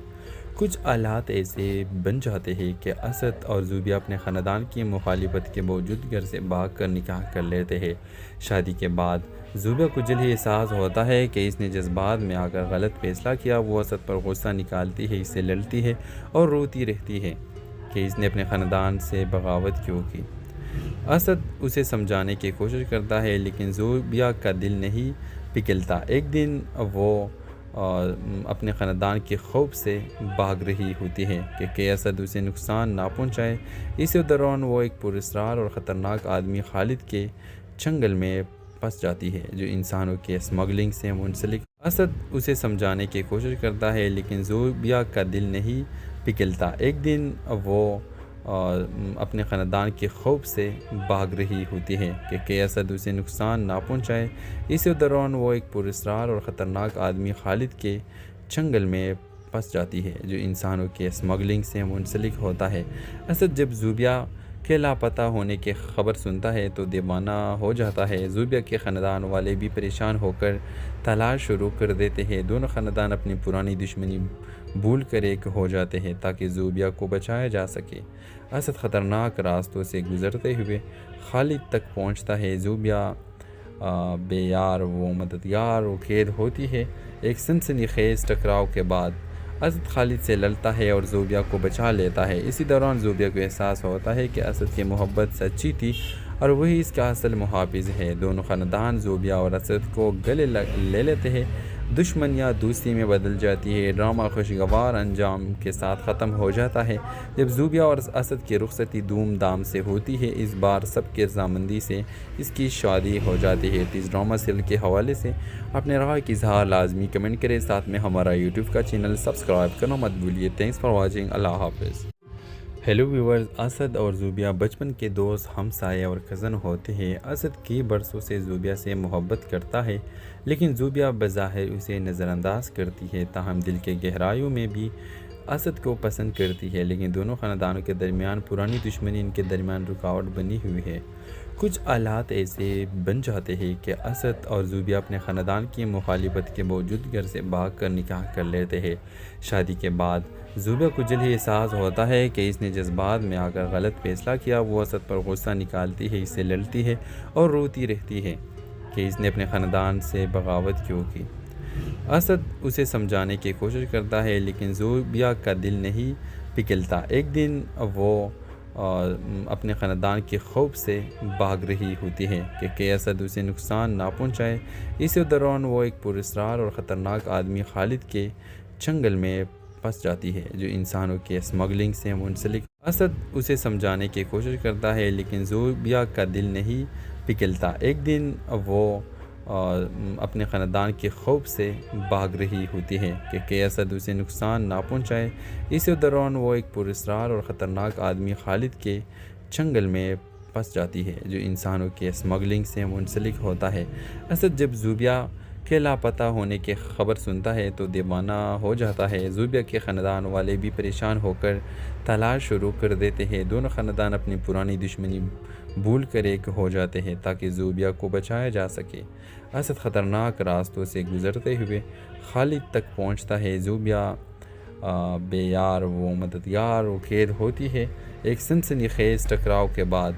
Speaker 6: کچھ حالات ایسے بن جاتے ہیں کہ اسد اور زوبیا اپنے خاندان کی مخالفت کے باوجود گھر سے بھاگ کر نکاح کر لیتے ہیں۔ شادی کے بعد زوبیا کو جلد ہی احساس ہوتا ہے کہ اس نے جذبات میں آ کر غلط فیصلہ کیا۔ وہ اسد پر غصہ نکالتی ہے، اس سے لڑتی ہے اور روتی رہتی ہے کہ اس نے اپنے خاندان سے بغاوت کیوں کی۔ اسد اسے سمجھانے کی کوشش کرتا ہے، لیکن زوبیا کا دل نہیں پگھلتا۔ ایک دن وہ اپنے خاندان کے خوف سے بھاگ رہی ہوتی ہے کہ اسد اسے نقصان نہ پہنچائے۔ اسی دوران وہ ایک پراسرار اور خطرناک آدمی خالد کے چنگل میں پھنس جاتی ہے، جو انسانوں کے اسمگلنگ سے منسلک۔ اسد اسے سمجھانے کی کوشش کرتا ہے، لیکن زوبیا کا دل نہیں پگھلتا۔ ایک دن وہ اپنے خاندان کے خوف سے بھاگ رہی ہوتی ہے کہ اسد اسے نقصان نہ پہنچائے۔ اسی دوران وہ ایک پراسرار اور خطرناک آدمی خالد کے چنگل میں پھنس جاتی ہے، جو انسانوں کے اسمگلنگ سے منسلک ہوتا ہے۔ اسد جب زوبیا کے لاپتہ ہونے کی خبر سنتا ہے تو دیوانہ ہو جاتا ہے۔ زوبیا کے خاندان والے بھی پریشان ہو کر تلاش شروع کر دیتے ہیں۔ دونوں خاندان اپنی پرانی دشمنی بھول کر ایک ہو جاتے ہیں تاکہ زوبیا کو بچایا جا سکے۔ اسد خطرناک راستوں سے گزرتے ہوئے خالد تک پہنچتا ہے۔ زوبیا بے یار و مددگار و قید ہوتی ہے۔ ایک سنسنی خیز ٹکراؤ کے بعد اسد خالد سے لڑتا ہے اور زوبیا کو بچا لیتا ہے۔ اسی دوران زوبیا کو احساس ہوتا ہے کہ اسد کی محبت سچی تھی اور وہی اس کا اصل محافظ ہے۔ دونوں خاندان زوبیا اور اسد کو گلے لے لیتے ہیں۔ دشمن یا دوستی میں بدل جاتی ہے۔ ڈرامہ خوشگوار انجام کے ساتھ ختم ہو جاتا ہے جب زوبیا اور اسد کی رخصتی دھوم دھام سے ہوتی ہے۔ اس بار سب کی رضامندی سے اس کی شادی ہو جاتی ہے۔ اس ڈرامہ سیریل کے حوالے سے اپنے رائے کی اظہار لازمی کمنٹ کریں، ساتھ میں ہمارا یوٹیوب کا چینل سبسکرائب کرنا مت بھولیے۔ Thanks for watching. اللہ حافظ۔ ہیلو ویورز، اسد اور زوبیا بچپن کے دوست، ہمسائے اور کزن ہوتے ہیں۔ اسد کی برسوں سے زوبیا سے محبت کرتا ہے، لیکن زوبیا بظاہر اسے نظر انداز کرتی ہے، تاہم دل کے گہرائیوں میں بھی اسد کو پسند کرتی ہے۔ لیکن دونوں خاندانوں کے درمیان پرانی دشمنی ان کے درمیان رکاوٹ بنی ہوئی ہے۔ کچھ حالات ایسے بن جاتے ہیں کہ اسد اور زوبیا اپنے خاندان کی مخالفت کے باوجود گھر سے بھاگ کر نکاح کر لیتے ہیں۔ شادی کے بعد زوبیا کو جلد ہی احساس ہوتا ہے کہ اس نے جذبات میں آ کر غلط فیصلہ کیا۔ وہ اسد پر غصہ نکالتی ہے، اس سے لڑتی ہے اور روتی رہتی ہے کہ اس نے اپنے خاندان سے بغاوت کیوں کی۔ اسد اسے سمجھانے کی کوشش کرتا ہے، لیکن زوبیا کا دل نہیں پگھلتا۔ ایک دن وہ اپنے خاندان کے خوف سے بھاگ رہی ہوتی ہے کہ اسد اسے نقصان نہ پہنچائے۔ اسی دوران وہ ایک پراسرار اور خطرناک آدمی خالد کے چنگل میں پھنس جاتی ہے، جو انسانوں کے اسمگلنگ سے منسلک۔ اسد اسے سمجھانے کی کوشش کرتا ہے، لیکن زوبیا کا دل نہیں پگھلتا۔ ایک دن وہ اپنے خاندان کے خوف سے بھاگ رہی ہوتی ہے کہ اسد اسے نقصان نہ پہنچائے۔ اسی دوران وہ ایک پراسرار اور خطرناک آدمی خالد کے چنگل میں پھنس جاتی ہے، جو انسانوں کے اسمگلنگ سے منسلک ہوتا ہے۔ اسد جب زوبیا کے لاپتہ ہونے کی خبر سنتا ہے تو دیوانہ ہو جاتا ہے۔ زوبیا کے خاندان والے بھی پریشان ہو کر تلاش شروع کر دیتے ہیں۔ دونوں خاندان اپنی پرانی دشمنی بھول کر ایک ہو جاتے ہیں تاکہ زوبیا کو بچایا جا سکے۔ اسد خطرناک راستوں سے گزرتے ہوئے خالد تک پہنچتا ہے۔ زوبیا بے یار و مددگار و قید ہوتی ہے۔ ایک سنسنی خیز ٹکراؤ کے بعد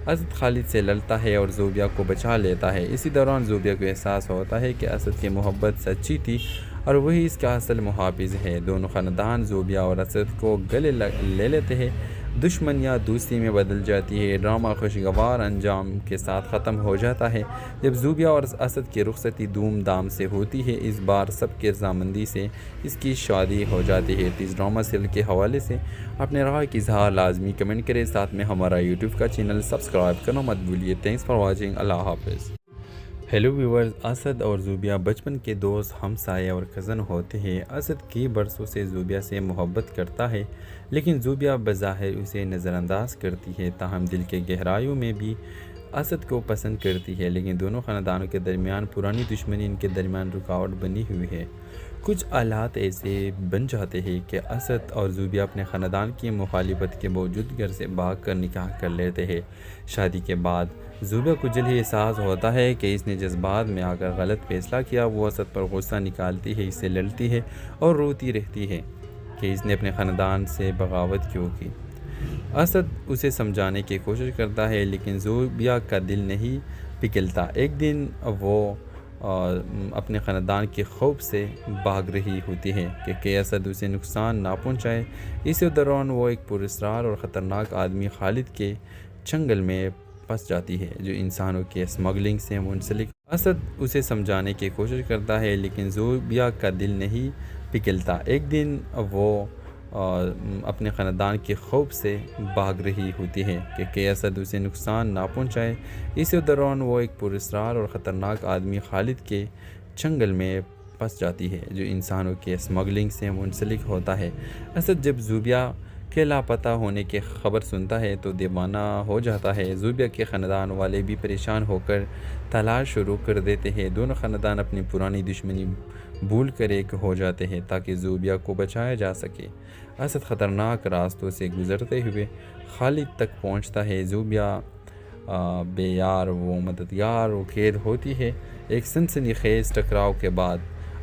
Speaker 6: اسد خالد سے لڑتا ہے اور زوبیا کو بچا لیتا ہے۔ اسی دوران زوبیا کو احساس ہوتا ہے کہ اسد کی محبت سچی تھی اور وہی اس کا اصل محافظ ہے۔ دونوں خاندان زوبیا اور اسد کو گلے لے لیتے ہیں۔ دشمن یا دوستی میں بدل جاتی ہے۔ ڈرامہ خوشگوار انجام کے ساتھ ختم ہو جاتا ہے جب زوبیا اور اسد کی رخصتی دھوم دھام سے ہوتی ہے۔ اس بار سب کے رضامندی سے اس کی شادی ہو جاتی ہے۔ اس ڈرامہ سیریل کے حوالے سے اپنے رائے کی اظہار لازمی کمنٹ کریں، ساتھ میں ہمارا یوٹیوب کا چینل سبسکرائب کرنا مت بھولیے۔ Thanks for watching. اللہ حافظ۔ ہیلو ویورز، اسد اور زوبیا بچپن کے دوست، ہمسائے اور کزن ہوتے ہیں۔ اسد کی برسوں سے زوبیا سے محبت کرتا ہے، لیکن زوبیا بظاہر اسے نظر انداز کرتی ہے، تاہم دل کے گہرائیوں میں بھی اسد کو پسند کرتی ہے۔ لیکن دونوں خاندانوں کے درمیان پرانی دشمنی ان کے درمیان رکاوٹ بنی ہوئی ہے۔ کچھ حالات ایسے بن جاتے ہیں کہ اسد اور زوبیا اپنے خاندان کی مخالفت کے باوجود گھر سے بھاگ کر نکاح کر لیتے ہیں۔ شادی کے بعد زوبیا کو جلد ہی احساس ہوتا ہے کہ اس نے جذبات میں آ کر غلط فیصلہ کیا۔ وہ اسد پر غصہ نکالتی ہے، اس سے لڑتی ہے اور روتی رہتی ہے کہ اس نے اپنے خاندان سے بغاوت کیوں کی۔ اسد اسے سمجھانے کی کوشش کرتا ہے، لیکن زوبیا کا دل نہیں پگھلتا۔ ایک دن وہ اپنے خاندان کے خوف سے بھاگ رہی ہوتی ہے کہ اسد اسے نقصان نہ پہنچائے۔ اسی دوران وہ ایک پراسرار اور خطرناک آدمی خالد کے چنگل میں پھنس جاتی ہے، جو انسانوں کے اسمگلنگ سے منسلک۔ اسد اسے سمجھانے کی کوشش کرتا ہے، لیکن زوبیا کا دل نہیں پگھلتا۔ ایک دن وہ اپنے خاندان کے خوف سے بھاگ رہی ہوتی ہے کہ اسد اسے نقصان نہ پہنچائے۔ اسی دوران وہ ایک پراسرار اور خطرناک آدمی خالد کے چنگل میں پھنس جاتی ہے، جو انسانوں کے اسمگلنگ سے منسلک ہوتا ہے۔ اسد جب زوبیا کے لاپتہ ہونے کی خبر سنتا ہے تو دیوانہ ہو جاتا ہے۔ زوبیا کے خاندان والے بھی پریشان ہو کر تلاش شروع کر دیتے ہیں۔ دونوں خاندان اپنی پرانی دشمنی بھول کر ایک ہو جاتے ہیں تاکہ زوبیا کو بچایا جا سکے۔ اسد خطرناک راستوں سے گزرتے ہوئے خالد تک پہنچتا ہے۔ زوبیا بے یار و مددگار و قید ہوتی ہے۔ ایک سنسنی خیز ٹکراؤ کے بعد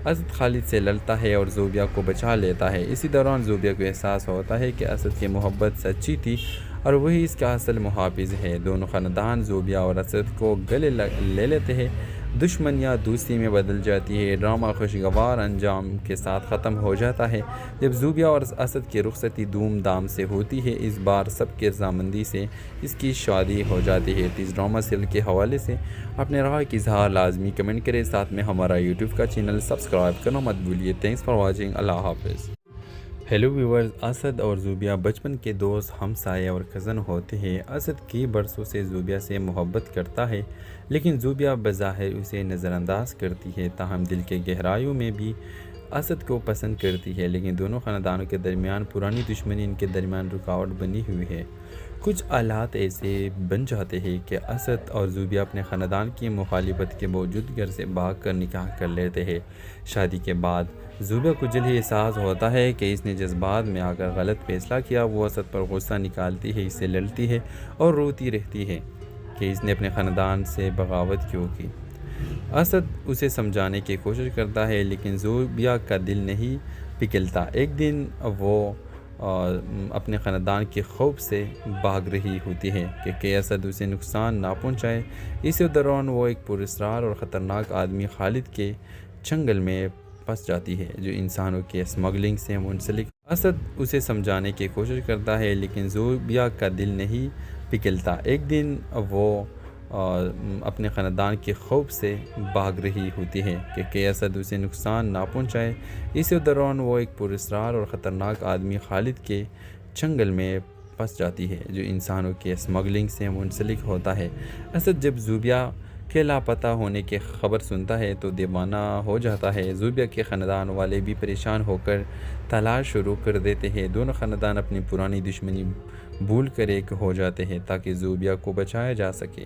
Speaker 6: اسد خالد سے لڑتا ہے اور زوبیا کو بچا لیتا ہے۔ اسی دوران زوبیا کو احساس ہوتا ہے کہ اسد کی محبت سچی تھی اور وہی اس کا اصل محافظ ہے۔ دونوں خاندان زوبیا اور اسد کو گلے لے لیتے ہیں۔ دشمن یا دوستی میں بدل جاتی ہے۔ ڈرامہ خوشگوار انجام کے ساتھ ختم ہو جاتا ہے جب زوبیا اور اسد کی رخصتی دھوم دھام سے ہوتی ہے۔ اس بار سب کی رضامندی سے اس کی شادی ہو جاتی ہے۔ اس ڈرامہ سیریل کے حوالے سے اپنے رائے کی اظہار لازمی کمنٹ کریں، ساتھ میں ہمارا یوٹیوب کا چینل سبسکرائب کرنا مت بھولیے۔ Thanks for watching. اللہ حافظ۔ ہیلو ویورز، اسد اور زوبیا بچپن کے دوست، ہمسائے اور کزن ہوتے ہیں۔ اسد کی برسوں سے زوبیا سے محبت کرتا ہے، لیکن زوبیا بظاہر اسے نظر انداز کرتی ہے، تاہم دل کے گہرائیوں میں بھی اسد کو پسند کرتی ہے۔ لیکن دونوں خاندانوں کے درمیان پرانی دشمنی ان کے درمیان رکاوٹ بنی ہوئی ہے۔ کچھ حالات ایسے بن جاتے ہیں کہ اسد اور زوبیا اپنے خاندان کی مخالفت کے باوجود گھر سے بھاگ کر نکاح کر لیتے ہیں۔ شادی کے بعد زوبیا کو جلد ہی احساس ہوتا ہے کہ اس نے جذبات میں آ کر غلط فیصلہ کیا۔ وہ اسد پر غصہ نکالتی ہے، اس سے لڑتی ہے اور روتی رہتی ہے کہ اس نے اپنے خاندان سے بغاوت کیوں کی۔ اسد اسے سمجھانے کی کوشش کرتا ہے، لیکن زوبیا کا دل نہیں پگھلتا۔ ایک دن وہ اپنے خاندان کے خوف سے بھاگ رہی ہوتی ہے کہ اسد اسے نقصان نہ پہنچائے۔ اسی دوران وہ ایک پراسرار اور خطرناک آدمی خالد کے چنگل میں پھنس جاتی ہے، جو انسانوں کے اسمگلنگ سے منسلک۔ اسد اسے سمجھانے کی کوشش کرتا ہے، لیکن زوبیا کا دل نہیں پگھلتا۔ ایک دن وہ اپنے خاندان کے خوف سے بھاگ رہی ہوتی ہے کہ اسد اسے نقصان نہ پہنچائے۔ اسی دوران وہ ایک پراسرار اور خطرناک آدمی خالد کے چنگل میں پھنس جاتی ہے، جو انسانوں کے اسمگلنگ سے منسلک ہوتا ہے۔ اسد جب زوبیا کے لاپتہ ہونے کی خبر سنتا ہے تو دیوانہ ہو جاتا ہے۔ زوبیا کے خاندان والے بھی پریشان ہو کر تلاش شروع کر دیتے ہیں۔ دونوں خاندان اپنی پرانی دشمنی بھول کر ایک ہو جاتے ہیں تاکہ زوبیا کو بچایا جا سکے۔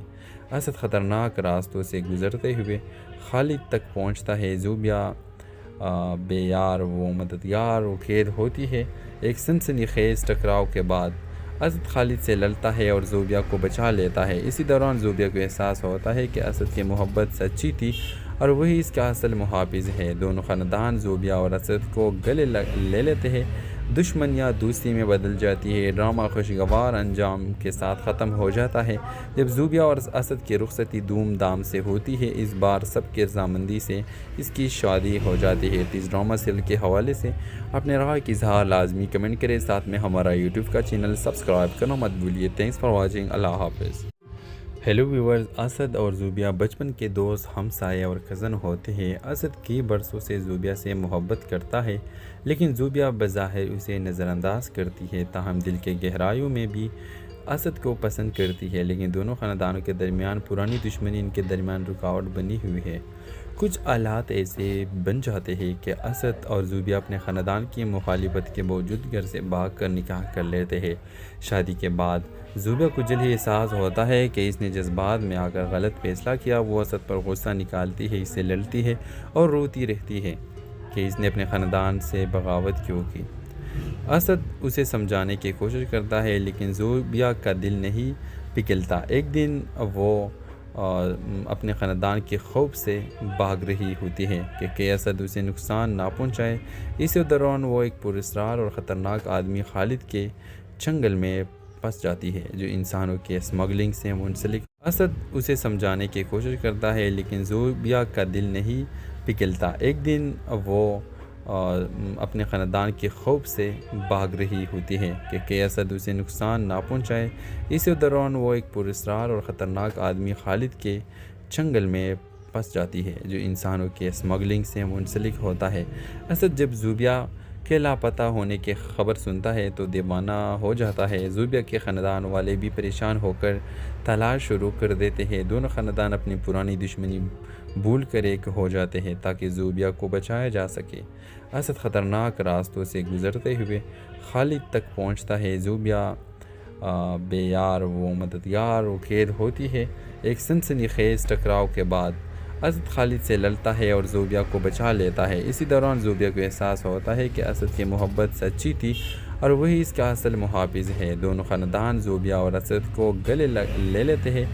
Speaker 6: اسد خطرناک راستوں سے گزرتے ہوئے خالد تک پہنچتا ہے۔ زوبیا بے یار و مددگار و قید ہوتی ہے۔ ایک سنسنی خیز ٹکراؤ کے بعد اسد خالد سے لڑتا ہے اور زوبیا کو بچا لیتا ہے۔ اسی دوران زوبیا کو احساس ہوتا ہے کہ اسد کی محبت سچی تھی اور وہی اس کا اصل محافظ ہے۔ دونوں خاندان زوبیا اور اسد کو گلے لے لیتے ہیں۔ دشمن یا دوستی میں بدل جاتی ہے۔ ڈرامہ خوشگوار انجام کے ساتھ ختم ہو جاتا ہے جب زوبیہ اور اسد کی رخصتی دھوم دھام سے ہوتی ہے۔ اس بار سب کے رضامندی سے اس کی شادی ہو جاتی ہے۔ اس ڈرامہ سیریل کے حوالے سے اپنے رائے کی اظہار لازمی کمنٹ کریں، ساتھ میں ہمارا یوٹیوب کا چینل سبسکرائب کرنا مت بھولیے۔ تھینکس فار واچنگ، اللہ حافظ۔ ہیلو ویورز، اسد اور زوبیہ بچپن کے دوست، ہمسائے اور کزن ہوتے ہیں۔ اسد کئی برسوں سے زوبیہ سے محبت کرتا ہے، لیکن زوبیہ بظاہر اسے نظر انداز کرتی ہے، تاہم دل کے گہرائیوں میں بھی اسد کو پسند کرتی ہے۔ لیکن دونوں خاندانوں کے درمیان پرانی دشمنی ان کے درمیان رکاوٹ بنی ہوئی ہے۔ کچھ حالات ایسے بن جاتے ہیں کہ اسد اور زوبیہ اپنے خاندان کی مخالفت کے باوجود گھر سے بھاگ کر نکاح کر لیتے ہیں۔ شادی کے بعد زوبیہ کو جلد ہی احساس ہوتا ہے کہ اس نے جذبات میں آ کر غلط فیصلہ کیا۔ وہ اسد پر غصہ نکالتی ہے، اس سے لڑتی ہے اور روتی رہتی ہے کہ اس نے اپنے خاندان سے بغاوت کیوں کی۔ اسد اسے سمجھانے کی کوشش کرتا ہے، لیکن زوبیہ کا دل نہیں پگھلتا۔ ایک دن وہ اپنے خاندان کے خوف سے بھاگ رہی ہوتی ہے کہ اسد اسے نقصان نہ پہنچائے۔ اسی دوران وہ ایک پراسرار اور خطرناک آدمی خالد کے چنگل میں پھنس جاتی ہے، جو انسانوں کے اسمگلنگ سے منسلک۔ اسد اسے سمجھانے کی کوشش کرتا ہے، لیکن زوبیہ کا دل نہیں پگھلتا۔ ایک دن وہ اپنے خاندان کے خوف سے بھاگ رہی ہوتی ہے کہ اسد اسے نقصان نہ پہنچائے۔ اسی دوران وہ ایک پراسرار اور خطرناک آدمی خالد کے چنگل میں پھنس جاتی ہے، جو انسانوں کے اسمگلنگ سے منسلک ہوتا ہے۔ اسد جب زوبیہ کے لاپتہ ہونے کی خبر سنتا ہے تو دیوانہ ہو جاتا ہے۔ زوبیہ کے خاندان والے بھی پریشان ہو کر تلاش شروع کر دیتے ہیں۔ دونوں خاندان اپنی پرانی دشمنی بھول کر ایک ہو جاتے ہیں تاکہ زوبیہ کو بچایا جا سکے۔ اسد خطرناک راستوں سے گزرتے ہوئے خالد تک پہنچتا ہے۔ زوبیہ بے یار و مددگار و قید ہوتی ہے۔ ایک سنسنی خیز ٹکراؤ کے بعد اسد خالد سے لڑتا ہے اور زوبیہ کو بچا لیتا ہے۔ اسی دوران زوبیہ کو احساس ہوتا ہے کہ اسد کی محبت سچی تھی اور وہی اس کا اصل محافظ ہے۔ دونوں خاندان زوبیہ اور اسد کو گلے لے لیتے ہیں۔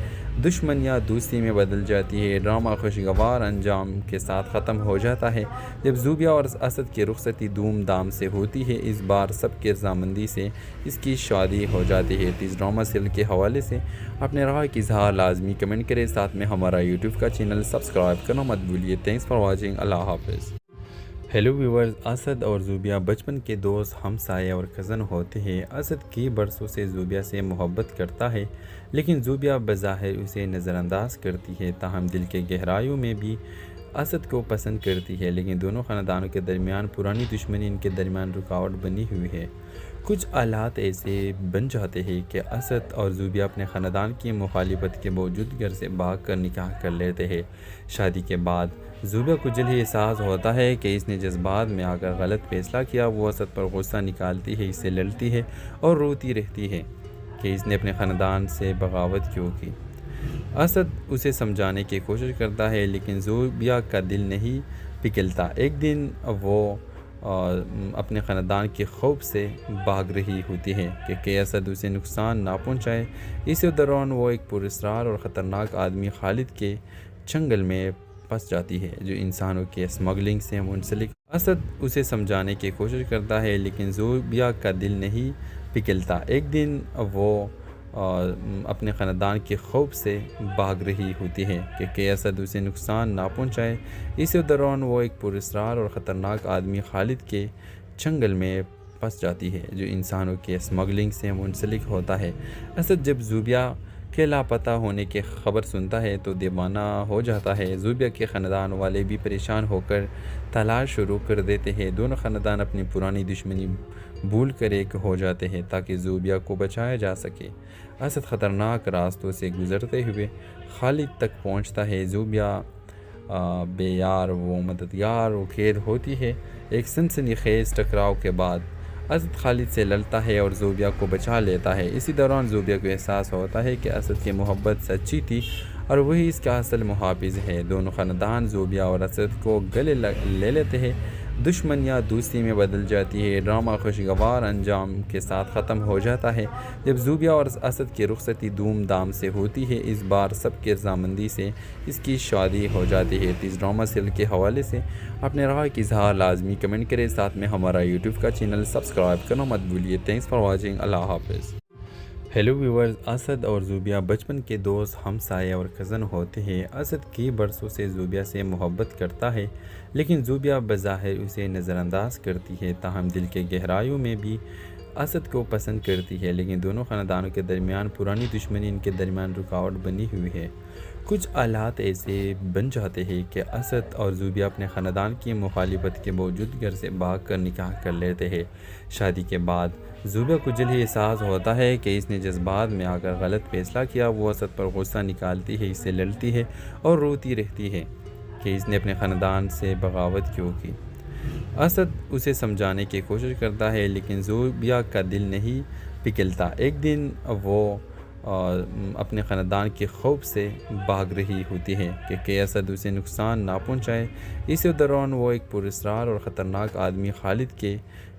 Speaker 6: دشمن یا دوستی میں بدل جاتی ہے۔ ڈرامہ خوشگوار انجام کے ساتھ ختم ہو جاتا ہے جب زوبیہ اور اسد کی رخصتی دھوم دھام سے ہوتی ہے۔ اس بار سب کی رضامندی سے اس کی شادی ہو جاتی ہے۔ اس ڈرامہ سیریل کے حوالے سے اپنے رائے کی اظہار لازمی کمنٹ کریں، ساتھ میں ہمارا یوٹیوب کا چینل سبسکرائب کرنا مت بھولیے۔ تھینکس فار واچنگ، اللہ حافظ۔ ہیلو ویورز، اسد اور زوبیہ بچپن کے دوست، ہمسائے اور کزن ہوتے ہیں۔ اسد کئی برسوں سے زوبیہ سے محبت کرتا ہے، لیکن زوبیہ بظاہر اسے نظر انداز کرتی ہے، تاہم دل کے گہرائیوں میں بھی اسد کو پسند کرتی ہے۔ لیکن دونوں خاندانوں کے درمیان پرانی دشمنی ان کے درمیان رکاوٹ بنی ہوئی ہے۔ کچھ حالات ایسے بن جاتے ہیں کہ اسد اور زوبیہ اپنے خاندان کی مخالفت کے باوجود گھر سے بھاگ کر نکاح کر لیتے ہیں۔ شادی کے بعد زوبیہ کو جلد ہی احساس ہوتا ہے کہ اس نے جذبات میں آ کر غلط فیصلہ کیا۔ وہ اسد پر غصہ نکالتی ہے، اس سے لڑتی ہے اور روتی رہتی ہے کہ اس نے اپنے خاندان سے بغاوت کیوں کی۔ اسد اسے سمجھانے کی کوشش کرتا ہے، لیکن زوبیہ کا دل نہیں پگھلتا۔ ایک دن وہ اپنے خاندان کے خوف سے بھاگ رہی ہوتی ہے کہ اسد اسے نقصان نہ پہنچائے۔ اسی دوران وہ ایک پراسرار اور خطرناک آدمی خالد کے چنگل میں پھنس جاتی ہے، جو انسانوں کے اسمگلنگ سے منسلک۔ اسد اسے سمجھانے کی کوشش کرتا ہے، لیکن زوبیہ کا دل نہیں پگھلتا۔ ایک دن وہ اپنے خاندان کے خوف سے بھاگ رہی ہوتی ہے کہ اسد اسے نقصان نہ پہنچائے۔ اسی دوران وہ ایک پراسرار اور خطرناک آدمی خالد کے چنگل میں پھنس جاتی ہے، جو انسانوں کے اسمگلنگ سے منسلک ہوتا ہے۔ اسد جب زوبیہ کے لاپتہ ہونے کی خبر سنتا ہے تو دیوانہ ہو جاتا ہے۔ زوبیہ کے خاندان والے بھی پریشان ہو کر تلاش شروع کر دیتے ہیں۔ دونوں خاندان اپنی پرانی دشمنی بھول کر ایک ہو جاتے ہیں تاکہ زوبیہ کو بچایا جا سکے۔ اسد خطرناک راستوں سے گزرتے ہوئے خالد تک پہنچتا ہے۔ زوبیہ بے یار و مددگار و قید ہوتی ہے۔ ایک سنسنی خیز ٹکراؤ کے بعد اسد خالد سے لڑتا ہے اور زوبیہ کو بچا لیتا ہے۔ اسی دوران زوبیہ کو احساس ہوتا ہے کہ اسد کی محبت سچی تھی اور وہی اس کا اصل محافظ ہے۔ دونوں خاندان زوبیہ اور اسد کو گلے لے لیتے ہیں۔ دشمن یا دوستی میں بدل جاتی ہے۔ ڈرامہ خوشگوار انجام کے ساتھ ختم ہو جاتا ہے جب زوبیا اور اسد کی رخصتی دھوم دھام سے ہوتی ہے۔ اس بار سب کی رضامندی سے اس کی شادی ہو جاتی ہے۔ اس ڈرامہ سیریل کے حوالے سے اپنے رائے کی اظہار لازمی کمنٹ کریں، ساتھ میں ہمارا یوٹیوب کا چینل سبسکرائب کرنا مت بھولیے۔ تھینکس فار واچنگ، اللہ حافظ۔ ہیلو ویورز، اسد اور زوبیا بچپن کے دوست، ہمسائے اور کزن ہوتے ہیں۔ اسد کئی برسوں سے زوبیا سے محبت کرتا ہے، لیکن زوبیا بظاہر اسے نظر انداز کرتی ہے، تاہم دل کے گہرائیوں میں بھی اسد کو پسند کرتی ہے۔ لیکن دونوں خاندانوں کے درمیان پرانی دشمنی ان کے درمیان رکاوٹ بنی ہوئی ہے۔ کچھ حالات ایسے بن جاتے ہیں کہ اسد اور زوبیا اپنے خاندان کی مخالفت کے باوجود گھر سے بھاگ کر نکاح کر لیتے ہیں۔ شادی کے بعد زوبیا کو جلد ہی احساس ہوتا ہے کہ اس نے جذبات میں آ کر غلط فیصلہ کیا۔ وہ اسد پر غصہ نکالتی ہے، اس سے لڑتی ہے اور روتی رہتی ہے کہ اس نے اپنے خاندان سے بغاوت کیوں کی۔ اسد اسے سمجھانے کی کوشش کرتا ہے، لیکن زوبیا کا دل نہیں پگھلتا۔ ایک دن وہ اپنے خاندان کے خوف سے بھاگ رہی ہوتی ہے کہ اسد اسے نقصان نہ پہنچائے۔ اسی دوران وہ ایک پراسرار اور خطرناک آدمی خالد کے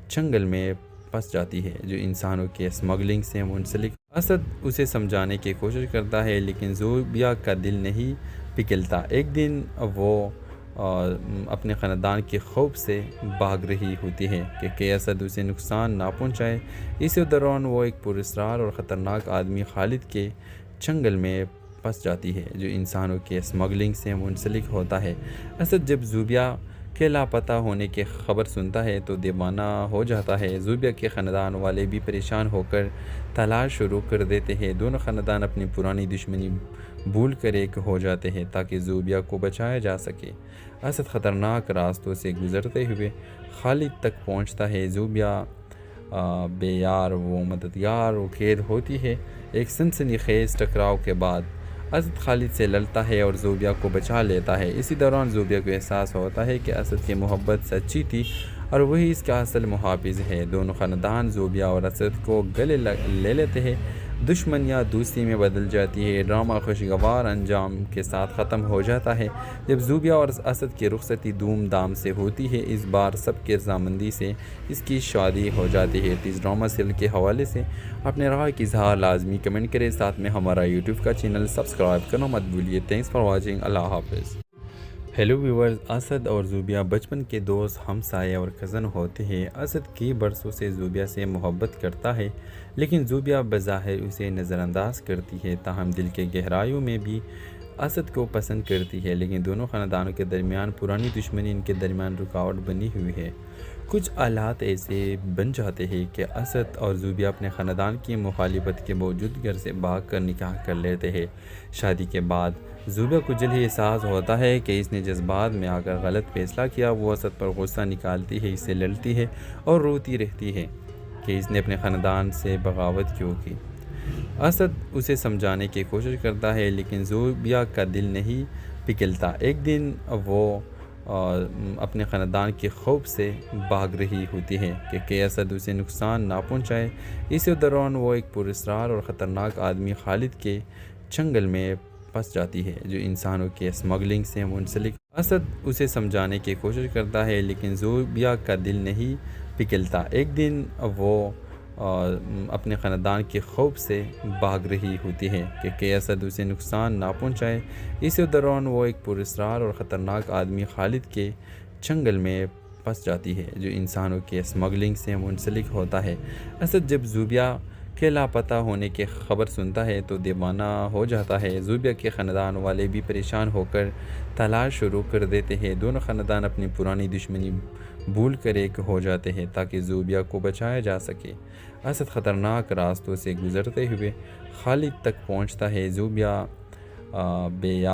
Speaker 6: چنگل میں پھنس جاتی ہے، جو انسانوں کے اسمگلنگ سے منسلک۔ اسد اسے سمجھانے کی کوشش کرتا ہے، لیکن زوبیا کا دل نہیں پگھلتا۔ ایک دن وہ اپنے خاندان کے خوف سے بھاگ رہی ہوتی ہے کہ اسد اسے نقصان نہ پہنچائے۔ اسی دوران وہ ایک پراسرار اور خطرناک آدمی خالد کے چنگل میں پھنس جاتی ہے، جو انسانوں کے اسمگلنگ سے منسلک ہوتا ہے۔ اسد جب زوبیا کے لاپتہ ہونے کی خبر سنتا ہے تو دیوانہ ہو جاتا ہے۔ زوبیا کے خاندان والے بھی پریشان ہو کر تلاش شروع کر دیتے ہیں۔ دونوں خاندان اپنی پرانی دشمنی بھول کر ایک ہو جاتے ہیں تاکہ زوبیا کو بچایا جا سکے۔ اسد خطرناک راستوں سے گزرتے ہوئے خالد تک پہنچتا ہے۔ زوبیا بے یار و مددگار و قید ہوتی ہے۔ ایک سنسنی خیز ٹکراؤ کے بعد اسد خالد سے لڑتا ہے اور زوبیا کو بچا لیتا ہے۔ اسی دوران زوبیا کو احساس ہوتا ہے کہ اسد کی محبت سچی تھی اور وہی اس کا اصل محافظ ہے۔ دونوں خاندان زوبیا اور اسد کو گلے لے لیتے ہیں۔ دشمن یا دوستی میں بدل جاتی ہے۔ ڈرامہ خوشگوار انجام کے ساتھ ختم ہو جاتا ہے جب زوبیا اور اسد کی رخصتی دھوم دھام سے ہوتی ہے۔ اس بار سب کی رضامندی سے اس کی شادی ہو جاتی ہے۔ اس ڈرامہ سیریل کے حوالے سے اپنے رائے کی اظہار لازمی کمنٹ کریں، ساتھ میں ہمارا یوٹیوب کا چینل سبسکرائب کرنا مت بھولیے۔ تھینکس فار واچنگ، اللہ حافظ۔ ہیلو ویورز، اسد اور زوبیا بچپن کے دوست، ہمسائے اور کزن ہوتے ہیں۔ اسد کئی برسوں سے زوبیا سے محبت کرتا ہے، لیکن زوبیا بظاہر اسے نظر انداز کرتی ہے، تاہم دل کے گہرائیوں میں بھی اسد کو پسند کرتی ہے۔ لیکن دونوں خاندانوں کے درمیان پرانی دشمنی ان کے درمیان رکاوٹ بنی ہوئی ہے۔ کچھ حالات ایسے بن جاتے ہیں کہ اسد اور زوبیا اپنے خاندان کی مخالفت کے باوجود گھر سے بھاگ کر نکاح کر لیتے ہیں۔ شادی کے بعد زوبیا کو جلد ہی احساس ہوتا ہے کہ اس نے جذبات میں آ کر غلط فیصلہ کیا۔ وہ اسد پر غصہ نکالتی ہے، اس سے لڑتی ہے اور روتی رہتی ہے کہ اس نے اپنے خاندان سے بغاوت کیوں کی۔ اسد اسے سمجھانے کی کوشش کرتا ہے، لیکن زوبیا کا دل نہیں پگھلتا۔ ایک دن وہ اپنے خاندان کے خوف سے بھاگ رہی ہوتی ہے کہ اسد اسے نقصان نہ پہنچائے۔ اسی دوران وہ ایک پراسرار اور خطرناک آدمی خالد کے چنگل میں پھنس جاتی ہے، جو انسانوں کے اسمگلنگ سے منسلک۔ اسد اسے سمجھانے کی کوشش کرتا ہے، لیکن زوبیا کا دل نہیں پگھلتا۔ ایک دن وہ اپنے خاندان کے خوف سے بھاگ رہی ہوتی ہے کہ اسد اسے نقصان نہ پہنچائے۔ اسی دوران وہ ایک پراسرار اور خطرناک آدمی خالد کے چنگل میں پھنس جاتی ہے، جو انسانوں کے اسمگلنگ سے منسلک ہوتا ہے۔ اسد جب زوبیا کے لاپتہ ہونے کی خبر سنتا ہے تو دیوانہ ہو جاتا ہے۔ زوبیا کے خاندان والے بھی پریشان ہو کر تلاش شروع کر دیتے ہیں۔ دونوں خاندان اپنی پرانی دشمنی بھول کر ایک ہو جاتے ہیں تاکہ زوبیا کو بچایا جا سکے۔ اسد خطرناک راستوں سے گزرتے ہوئے خالد تک پہنچتا ہے۔ زوبیا بے